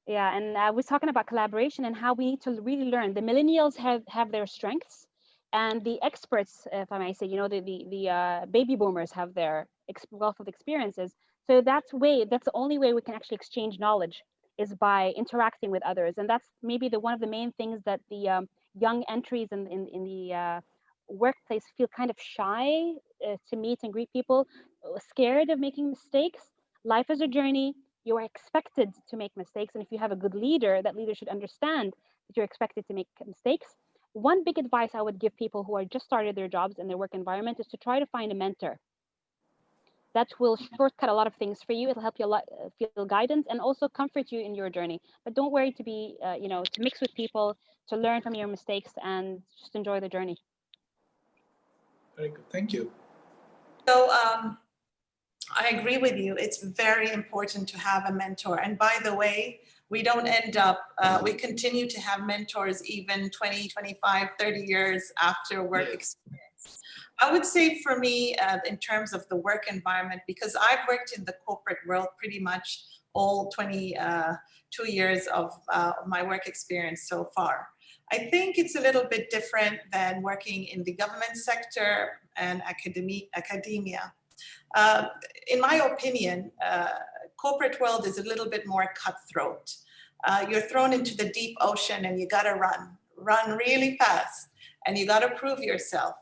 Yeah, and I was talking about collaboration and how we need to really learn. The millennials have their strengths, and the experts, if I may say, the baby boomers have their wealth of experiences. So that's the only way we can actually exchange knowledge, is by interacting with others. And that's maybe one of the main things that the young entries in the workplace feel kind of shy to meet and greet people, scared of making mistakes. Life is a journey. You are expected to make mistakes. And if you have a good leader, that leader should understand that you're expected to make mistakes. One big advice I would give people who are just started their jobs in their work environment is to try to find a mentor. That will shortcut a lot of things for you. It'll help you a lot feel guidance and also comfort you in your journey. But don't worry to be, to mix with people, to learn from your mistakes, and just enjoy the journey. Very good. Thank you. So I agree with you. It's very important to have a mentor. And by the way, we don't end up, we continue to have mentors even 20, 25, 30 years after work experience. I would say for me, in terms of the work environment, because I've worked in the corporate world pretty much all 22 years of my work experience so far. I think it's a little bit different than working in the government sector and academia. In my opinion, corporate world is a little bit more cutthroat. You're thrown into the deep ocean and you gotta run really fast, and you gotta prove yourself.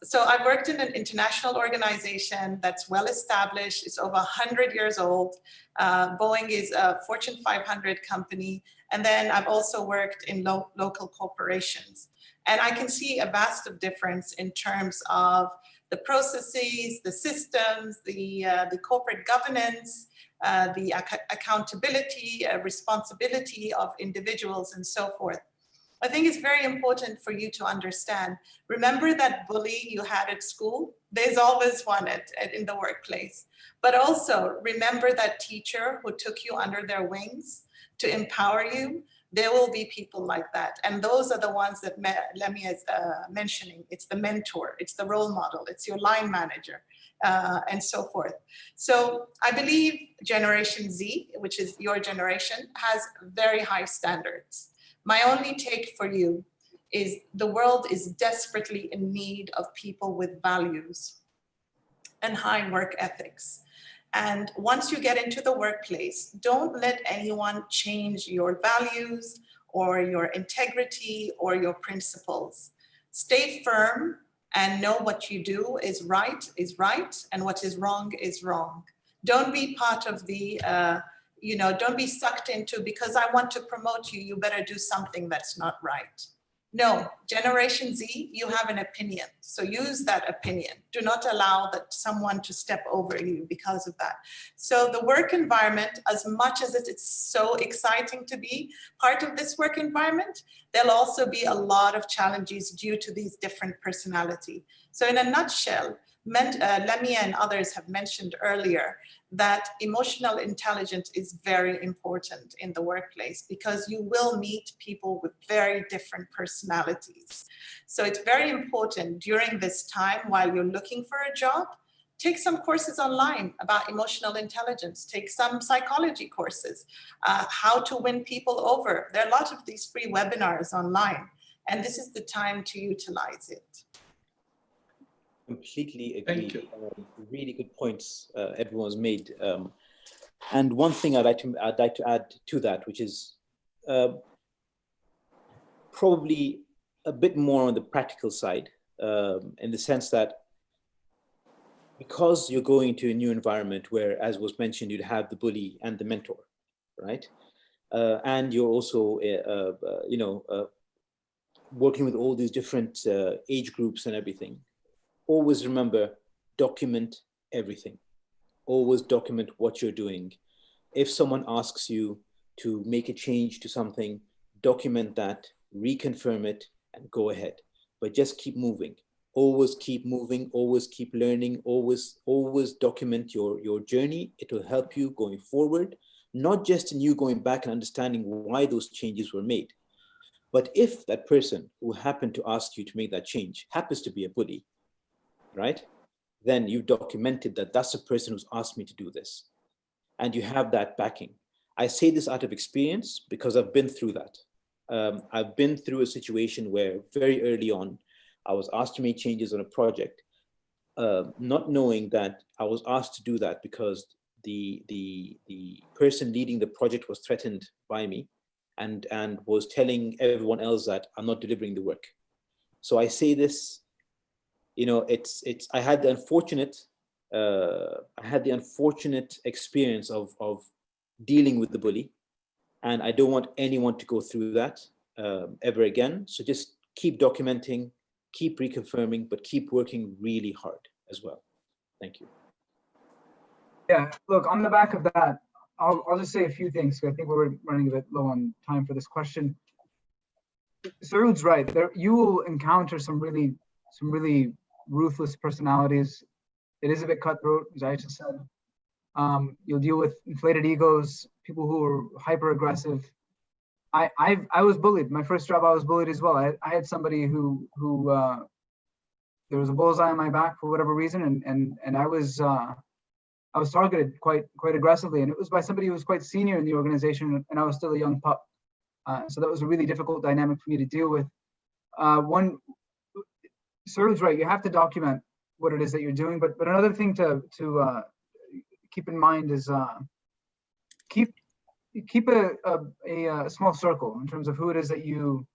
So I've worked in an international organization that's well established. It's over 100 years old. Boeing is a Fortune 500 company. And then I've also worked in local corporations. And I can see a vast of difference in terms of the processes, the systems, the corporate governance, the accountability, responsibility of individuals, and so forth. I think it's very important for you to understand. Remember that bully you had at school? There's always one in the workplace. But also remember that teacher who took you under their wings to empower you. There will be people like that. And those are the ones that Lemia is mentioning. It's the mentor, it's the role model, it's your line manager, and so forth. So I believe Generation Z, which is your generation, has very high standards. My only take for you is the world is desperately in need of people with values and high work ethics. And once you get into the workplace, don't let anyone change your values or your integrity or your principles. Stay firm and know what you do is right, and what is wrong is wrong. Don't be part of the, don't be sucked into, because I want to promote you, you better do something that's not right. No, Generation Z, you have an opinion. So use that opinion. Do not allow someone to step over you because of that. So the work environment, as much as it's so exciting to be part of this work environment, there'll also be a lot of challenges due to these different personality. So in a nutshell, Lemia and others have mentioned earlier that emotional intelligence is very important in the workplace, because you will meet people with very different personalities. So it's very important during this time, while you're looking for a job, take some courses online about emotional intelligence, take some psychology courses, how to win people over. There are a lot of these free webinars online, and this is the time to utilize it. Completely agree. Thank you. Really good points everyone's made. And one thing I'd like to add to that, which is probably a bit more on the practical side, in the sense that because you're going to a new environment where, as was mentioned, you'd have the bully and the mentor, right? And you're also, working with all these different age groups and everything. Always remember, document everything. Always document what you're doing. If someone asks you to make a change to something, document that, reconfirm it, and go ahead. But just keep moving. Always keep moving, always keep learning, always document your journey. It will help you going forward, not just in you going back and understanding why those changes were made. But if that person who happened to ask you to make that change happens to be a bully, right? Then you've documented that that's the person who's asked me to do this. And you have that backing. I say this out of experience because I've been through that. I've been through a situation where very early on, I was asked to make changes on a project, not knowing that I was asked to do that because the person leading the project was threatened by me and was telling everyone else that I'm not delivering the work. So I say this, I had the unfortunate experience of dealing with the bully, and I don't want anyone to go through that ever again. So just keep documenting, keep reconfirming, but keep working really hard as well. Thank you. Yeah, look, on the back of that, I'll just say a few things. I think we're running a bit low on time for this question. Sarood's right. You will encounter some really ruthless personalities. It is a bit cutthroat, as I just said. You'll deal with inflated egos, people who are hyper aggressive. I was bullied. My first job, I was bullied as well. I had somebody who there was a bullseye on my back for whatever reason, and I was targeted quite aggressively, and it was by somebody who was quite senior in the organization, and I was still a young pup. So that was a really difficult dynamic for me to deal with. Sarood's right. You have to document what it is that you're doing, but another thing to keep in mind is keep a small circle in terms of who it is that you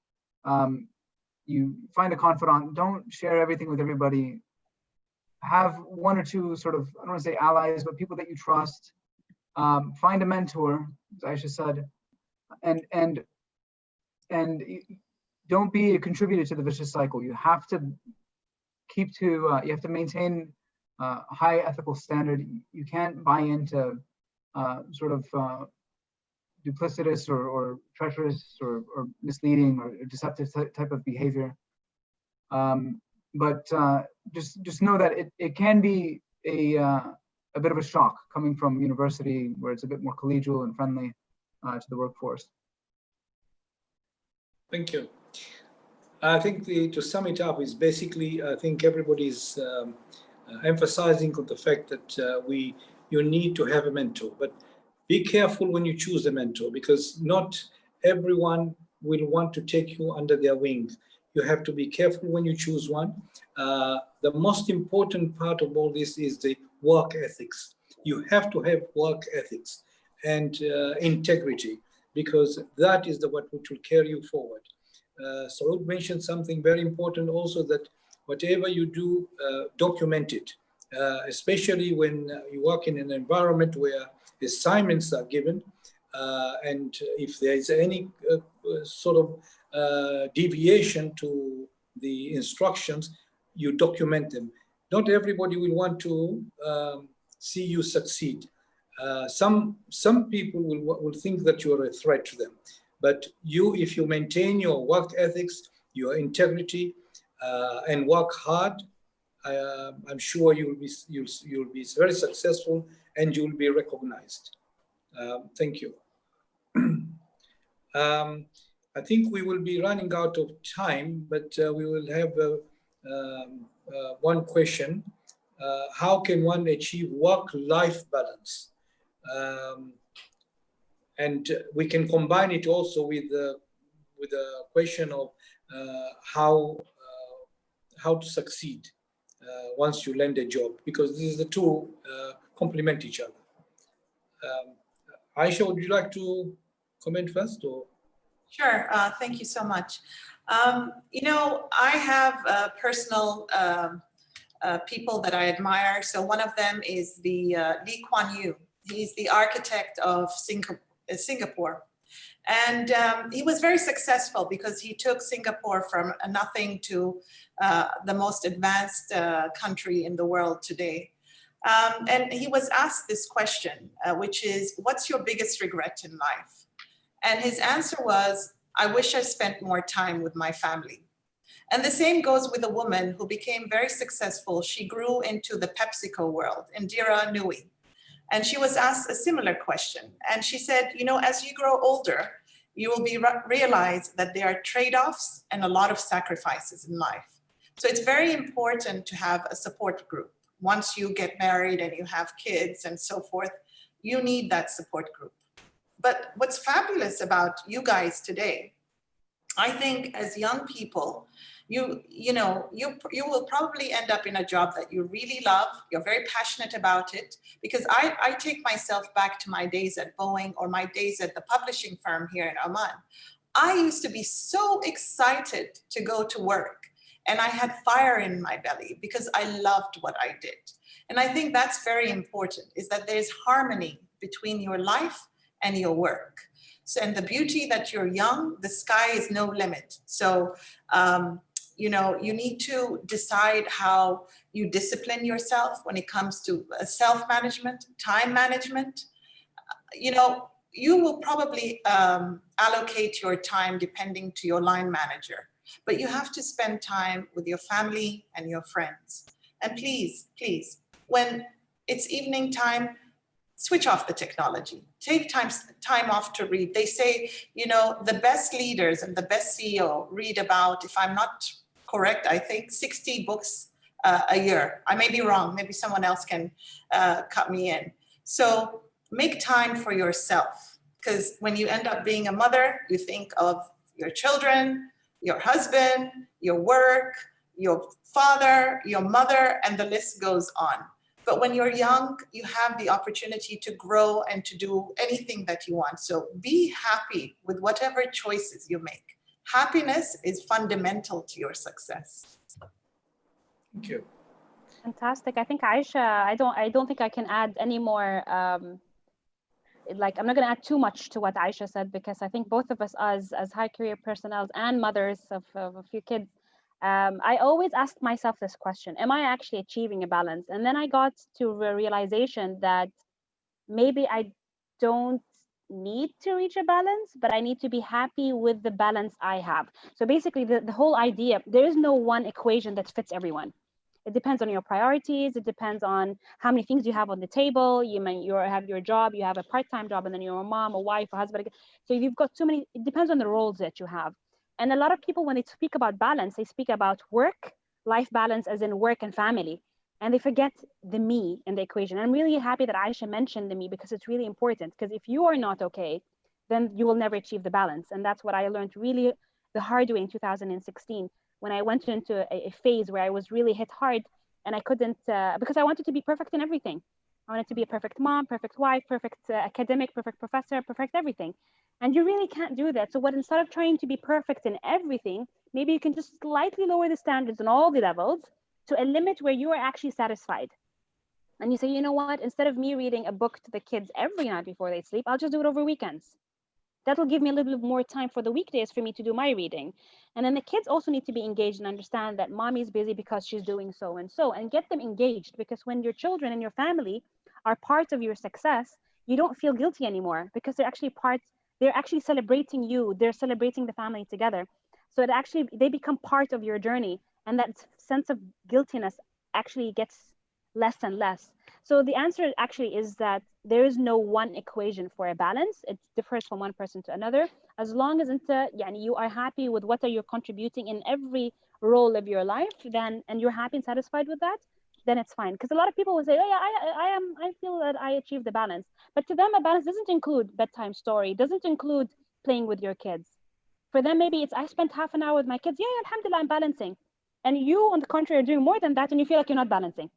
find a confidant. Don't share everything with everybody. Have one or two sort of, I don't want to say allies, but people that you trust. Find a mentor, as Aisha said, and don't be a contributor to the vicious cycle. You have to you have to maintain a high ethical standard. You can't buy into sort of duplicitous or treacherous or misleading or deceptive type of behavior. But just know that it can be a bit of a shock coming from university where it's a bit more collegial and friendly to the workforce. Thank you. I think to sum it up is basically, I think everybody's emphasizing on the fact that you need to have a mentor, but be careful when you choose a mentor, because not everyone will want to take you under their wing. You have to be careful when you choose one. The most important part of all this is the work ethics. You have to have work ethics and integrity, because that is what which will carry you forward. Sarood mentioned something very important also, that whatever you do, document it, especially when you work in an environment where assignments are given, and if there is any sort of deviation to the instructions, you document them. Not everybody will want to see you succeed. Some people will think that you are a threat to them. But if you maintain your work ethics, your integrity, and work hard, I'm sure you'll be very successful and you'll be recognized. Thank you. I think we will be running out of time, but we will have one question. How can one achieve work-life balance? And we can combine it also with the question of how to succeed once you land a job, because these the two complement each other. Aisha, would you like to comment first? Or? Sure. Thank you so much. You know, I have personal people that I admire. So one of them is the Lee Kuan Yew. He's the architect of Singapore. And he was very successful because he took Singapore from nothing to the most advanced country in the world today. And he was asked this question, which is, what's your biggest regret in life? And his answer was, I wish I spent more time with my family. And the same goes with a woman who became very successful. She grew into the PepsiCo world, Indira Nooyi. And she was asked a similar question. And she said, you know, as you grow older, you will realize that there are trade-offs and a lot of sacrifices in life. So it's very important to have a support group. Once you get married and you have kids and so forth, you need that support group. But what's fabulous about you guys today, I think as young people, you will probably end up in a job that you really love. You're very passionate about it, because I take myself back to my days at Boeing or my days at the publishing firm here in Oman. I used to be so excited to go to work, and I had fire in my belly because I loved what I did. And I think that's very important, is that there's harmony between your life and your work. So, and the beauty that you're young, the sky is no limit. So, you know, you need to decide how you discipline yourself when it comes to self-management, time management. You know, you will probably allocate your time depending to your line manager, but you have to spend time with your family and your friends. And please, please, when it's evening time, switch off the technology. Take time off to read. They say, you know, the best leaders and the best CEO read about, if I'm not correct, I think 60 books a year. I may be wrong. Maybe someone else can cut me in. So make time for yourself, because when you end up being a mother, you think of your children, your husband, your work, your father, your mother, and the list goes on. But when you're young, you have the opportunity to grow and to do anything that you want. So be happy with whatever choices you make. Happiness is fundamental to your success. Thank you. Fantastic. I think Aisha, I don't think I can add any more. Like, I'm not going to add too much to what Aisha said, because I think both of us, as high career personnel and mothers of a few kids, I always asked myself this question: am I actually achieving a balance? And then I got to a realization that maybe I don't need to reach a balance, but I need to be happy with the balance I have. So basically, the whole idea, there is no one equation that fits everyone. It depends on your priorities. It depends on how many things you have on the table. You have your job, you have a part-time job, and then you're a mom, a wife, a husband. So you've got too many, it depends on the roles that you have. And a lot of people, when they speak about balance, they speak about work-life balance as in work and family. And they forget the me in the equation. And I'm really happy that Aisha mentioned the me, because it's really important. Because if you are not okay, then you will never achieve the balance. And that's what I learned really the hard way in 2016, when I went into a phase where I was really hit hard, and I couldn't, because I wanted to be perfect in everything. I wanted to be a perfect mom, perfect wife, perfect academic, perfect professor, perfect everything. And you really can't do that. So instead of trying to be perfect in everything, maybe you can just slightly lower the standards on all the levels to a limit where you are actually satisfied. And you say, you know what, instead of me reading a book to the kids every night before they sleep, I'll just do it over weekends. That'll give me a little bit more time for the weekdays for me to do my reading. And then the kids also need to be engaged and understand that mommy's busy because she's doing so and so, and get them engaged, because when your children and your family are part of your success, you don't feel guilty anymore, because they're actually celebrating you. They're celebrating the family together. So they become part of your journey. And that sense of guiltiness actually gets less and less. So the answer actually is that there is no one equation for a balance. It differs from one person to another. As long as you are happy with what are you contributing in every role of your life, then, and you're happy and satisfied with that, then it's fine. Because a lot of people will say, oh yeah, I feel that I achieved the balance. But to them, a balance doesn't include bedtime story, doesn't include playing with your kids. For them, maybe it's, I spent half an hour with my kids. Yeah, alhamdulillah, I'm balancing. And you, on the contrary, are doing more than that, and you feel like you're not balancing.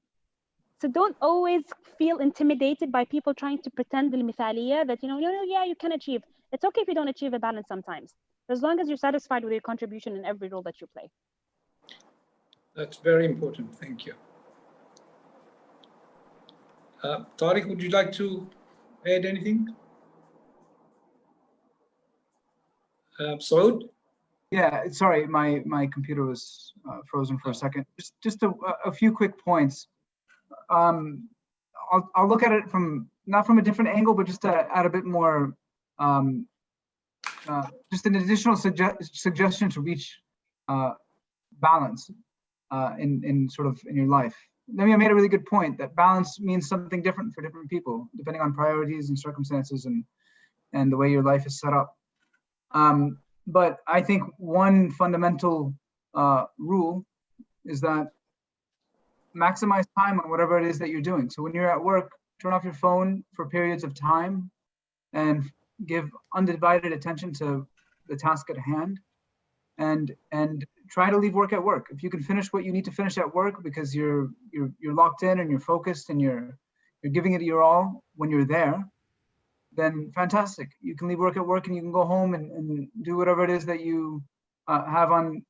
So don't always feel intimidated by people trying to pretend المثالية that, yeah, you can achieve. It's okay if you don't achieve a balance sometimes. as long as you're satisfied with your contribution in every role that you play. That's very important. Thank you. Tariq, would you like to add anything? Saud? Yeah, sorry, my computer was frozen for a second. Just a few quick points. I'll look at it from not from a different angle, but just to add a bit more, just an additional suggestion to reach balance in sort of in your life. Namia made a really good point that balance means something different for different people, depending on priorities and circumstances and the way your life is set up. But I think one fundamental rule is that maximize time on whatever it is that you're doing. So when you're at work, turn off your phone for periods of time and give undivided attention to the task at hand, and try to leave work at work. If you can finish what you need to finish at work because you're locked in and you're focused and you're giving it your all when you're there, then fantastic. You can leave work at work and you can go home and do whatever it is that you have on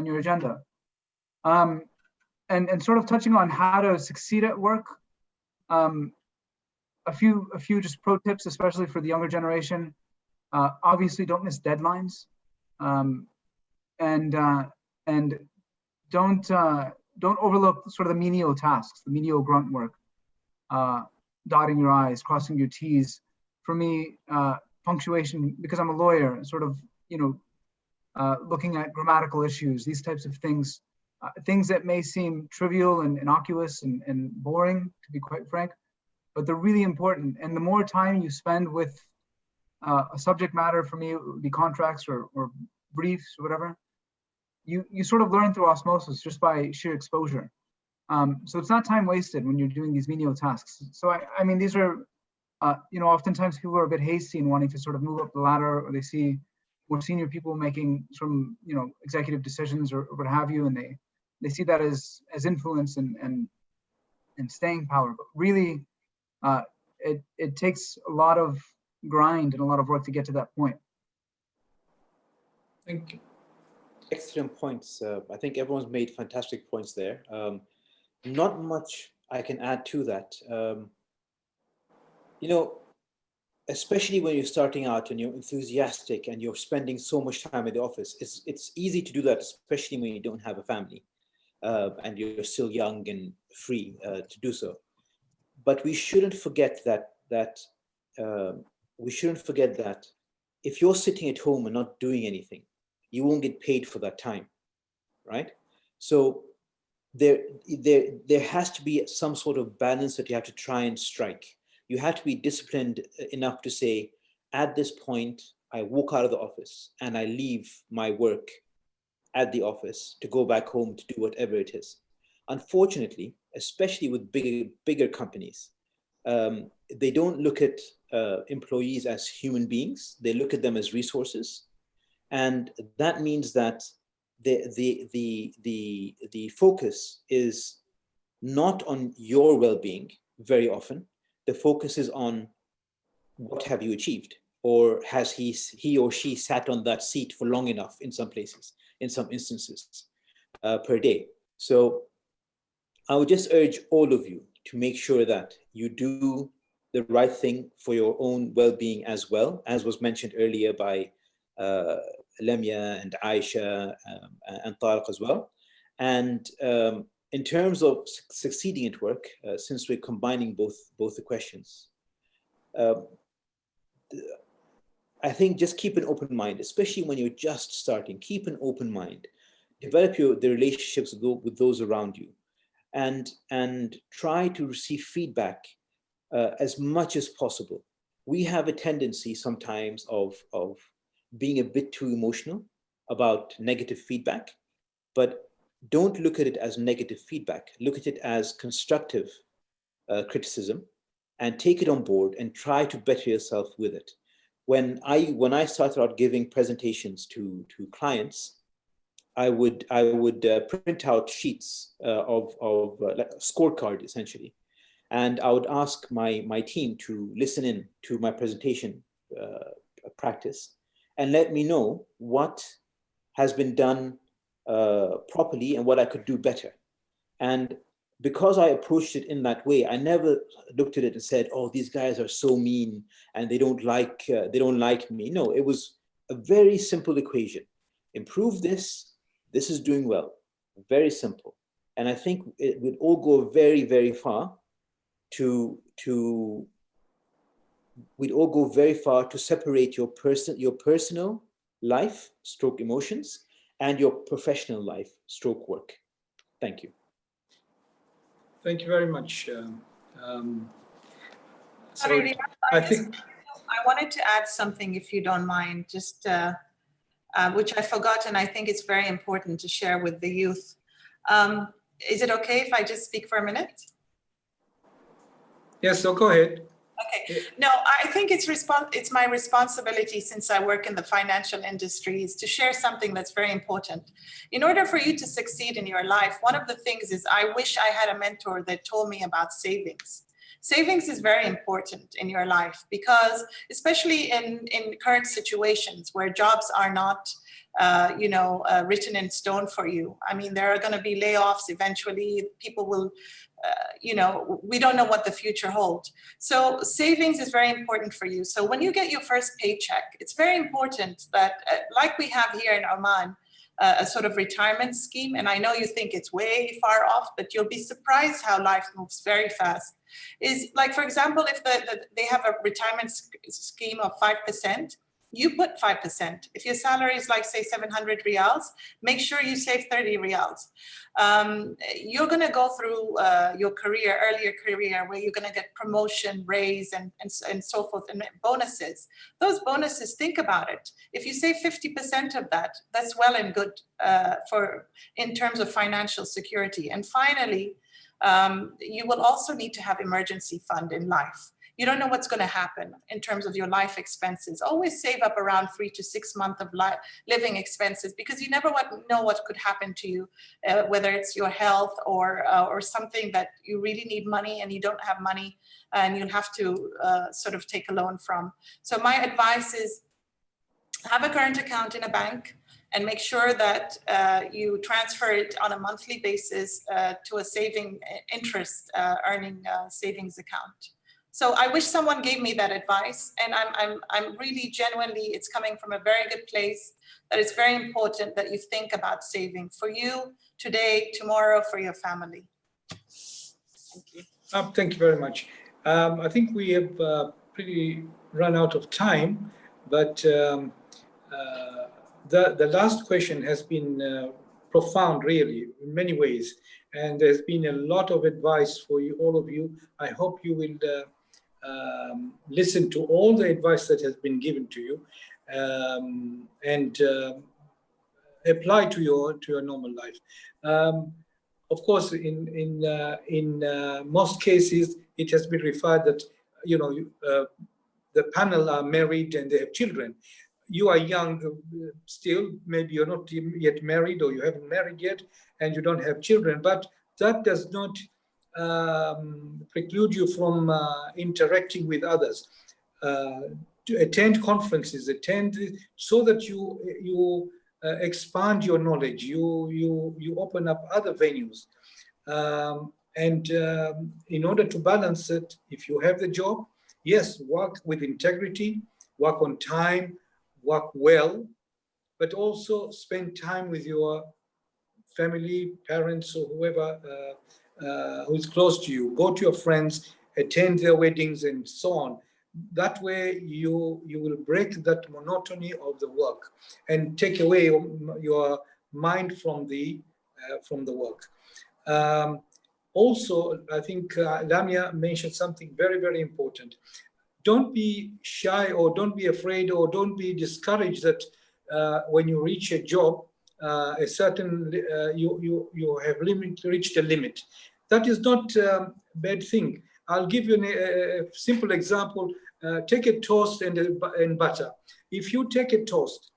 your agenda. And sort of touching on how to succeed at work, a few just pro tips, especially for the younger generation. Obviously, don't miss deadlines, and don't overlook sort of the menial tasks, the menial grunt work, dotting your I's, crossing your T's. For me, punctuation, because I'm a lawyer, sort of, looking at grammatical issues, these types of things, things that may seem trivial and innocuous and boring, to be quite frank, but they're really important. And the more time you spend with a subject matter, for me, it would be contracts or briefs or whatever, you sort of learn through osmosis just by sheer exposure. So it's not time wasted when you're doing these menial tasks. So I mean, these are, oftentimes people are a bit hasty in wanting to sort of move up the ladder, or they see more senior people making some, executive decisions or what have you, and they see that as influence and staying power. But really, it takes a lot of grind and a lot of work to get to that point. Thank you. Excellent points. I think everyone's made fantastic points there. Not much I can add to that. Especially when you're starting out and you're enthusiastic and you're spending so much time at the office, it's easy to do that, especially when you don't have a family and you're still young and free to do so. But we shouldn't forget that if you're sitting at home and not doing anything, you won't get paid for that time, right? So there has to be some sort of balance that you have to try and strike. You have to be disciplined enough to say, at this point, I walk out of the office and I leave my work at the office to go back home to do whatever it is. Unfortunately, especially with bigger companies, they don't look at employees as human beings. They look at them as resources. And that means that the focus is not on your well-being very often. The focus is on what have you achieved, or has he or she sat on that seat for long enough in some places, in some instances, per day. So I would just urge all of you to make sure that you do the right thing for your own well-being as well, as was mentioned earlier by Lamia and Aisha and Tariq as well. And in terms of succeeding at work, since we're combining both the questions, I think just keep an open mind, especially when you're just starting. Keep an open mind. Develop the relationships with those around you, and try to receive feedback as much as possible. We have a tendency sometimes of being a bit too emotional about negative feedback, but don't look at it as negative feedback. Look at it as constructive criticism, and take it on board and try to better yourself with it. When I started out giving presentations to clients, I would print out sheets of like a scorecard essentially, and I would ask my team to listen in to my presentation practice and let me know what has been done properly and what I could do better. And because I approached it in that way, I never looked at it and said, "Oh, these guys are so mean and they don't like me." No, it was a very simple equation. Improve this. This is doing well. Very simple. And I think it would all go very, very far we'd all go very far to separate your personal life, stroke emotions, and your professional life, stroke work. Thank you. Thank you very much. Sorry, Riyad, I think I wanted to add something, if you don't mind, just which I forgot, and I think it's very important to share with the youth. Is it okay if I just speak for a minute? yes. So go ahead. Okay. No, I think it's my responsibility, since I work in the financial industry, is to share something that's very important. In order for you to succeed in your life, one of the things is I wish I had a mentor that told me about savings. Savings is very important in your life, because especially in current situations where jobs are not written in stone for you. I mean, there are going to be layoffs eventually. People will, we don't know what the future holds. So savings is very important for you. So when you get your first paycheck, it's very important that, like we have here in Oman, a sort of retirement scheme. And I know you think it's way far off, but you'll be surprised how life moves very fast. Is like, for example, if they have a retirement scheme of 5%, you put 5%. If your salary is like, say, 700 riyals, make sure you save 30 riyals. You're going to go through your earlier career, where you're going to get promotion, raise, and so forth, and bonuses. Those bonuses, think about it. If you save 50% of that, that's well and good in terms of financial security. And finally, you will also need to have emergency fund in life. You don't know what's going to happen in terms of your life expenses. Always save up around 3 to 6 months of living expenses, because you never know what could happen to you, whether it's your health or something that you really need money and you don't have money and you'll have to sort of take a loan from. So my advice is have a current account in a bank, and make sure that you transfer it on a monthly basis to a saving interest earning savings account. So I wish someone gave me that advice, and I'm really genuinely, it's coming from a very good place, that it's very important that you think about saving for you today, tomorrow, for your family. Thank you. Thank you very much. I think we have pretty run out of time, but the last question has been profound, really, in many ways, and there's been a lot of advice for you, all of you. I hope you will listen to all the advice that has been given to you, and apply to your normal life. Of course, in most cases, it has been referred that the panel are married and they have children. You are young still, maybe you're not yet married, or you haven't married yet, and you don't have children, but that does not preclude you from interacting with others. To attend conferences, so that you expand your knowledge, you open up other venues. And in order to balance it, if you have the job, yes, work with integrity, work on time, work well, but also spend time with your family, parents, or whoever who is close to you. Go to your friends, attend their weddings, and so on. That way, you will break that monotony of the work and take away your mind from the work. Also, I think Lamia mentioned something very, very important. Don't be shy, or don't be afraid, or don't be discouraged that when you reach a job, a certain you have reached a limit. That is not a bad thing. I'll give you a simple example. Take a toast and butter. If you take a toast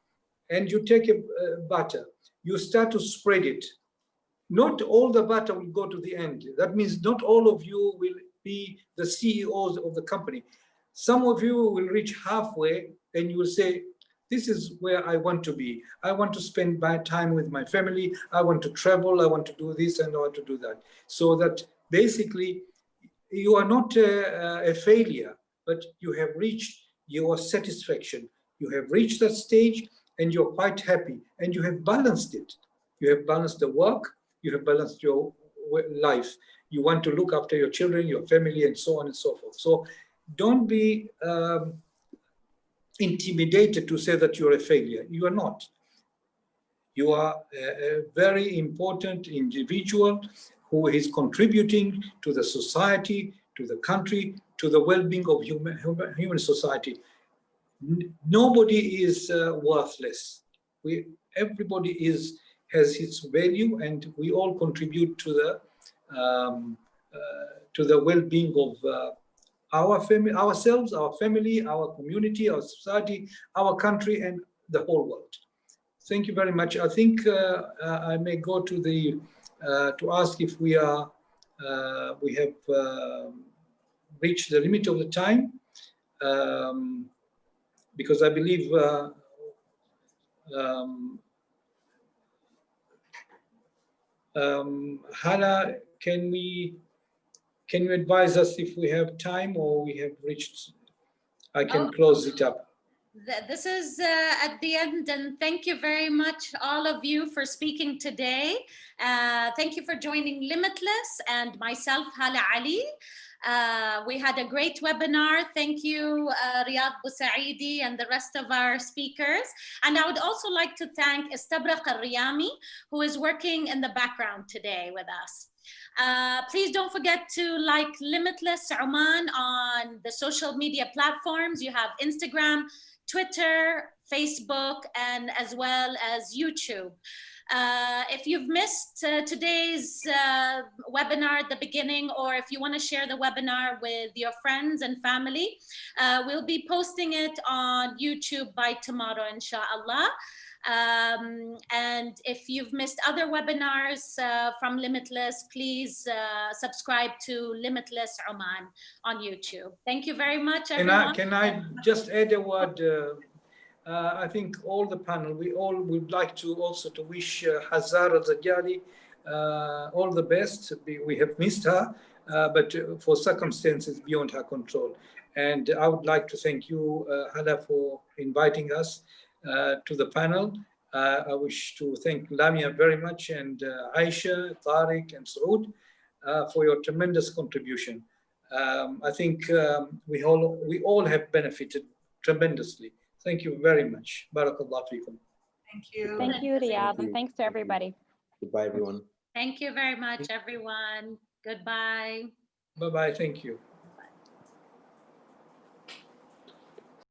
and you take a butter, you start to spread it. Not all the butter will go to the end. That means not all of you will be the CEOs of the company. Some of you will reach halfway and you will say, this is where I want to be. I want to spend my time with my family. I want to travel. I want to do this and I want to do that. So that basically you are not a failure, but you have reached your satisfaction. You have reached that stage and you're quite happy and you have balanced it. You have balanced the work, you have balanced your life. You want to look after your children, your family, and so on and so forth. So don't be intimidated to say that you're a failure. You are not. You are a very important individual who is contributing to the society, to the country, to the well-being of human society. Nobody is worthless. Everybody has its value, and we all contribute to the well-being of our family, ourselves, our family, our community, our society, our country, and the whole world. Thank you very much. I think I may go to to ask if we have reached the limit of the time, because I believe Hala, can you advise us if we have time or we have reached? I can close it up. This is at the end, and thank you very much, all of you, for speaking today. Thank you for joining Limitless and myself, Hala Ali. We had a great webinar. Thank you, Riyad Bousaidi and the rest of our speakers. And I would also like to thank Istabrak Al-Riyami, who is working in the background today with us. Please don't forget to like Limitless Oman on the social media platforms. You have Instagram, Twitter, Facebook, and as well as YouTube. If you've missed today's webinar at the beginning, or if you want to share the webinar with your friends and family, we'll be posting it on YouTube by tomorrow, inshallah. And if you've missed other webinars from Limitless, please subscribe to Limitless Oman on YouTube. Thank you very much, everyone. Can I just add a word? I think all the panel, we all would like to also to wish Hazar Al-Zajjari all the best. We have missed her, but for circumstances beyond her control. And I would like to thank you, Hala, for inviting us to the panel. I wish to thank Lamia very much, and Aisha, Tariq, and Saud for your tremendous contribution. I think we all have benefited tremendously. Thank you very much. Barakallah feekum. Thank you. Thank you, Riyad, and thanks to everybody. Goodbye, everyone. Thank you very much, everyone. Goodbye. Bye-bye. Thank you.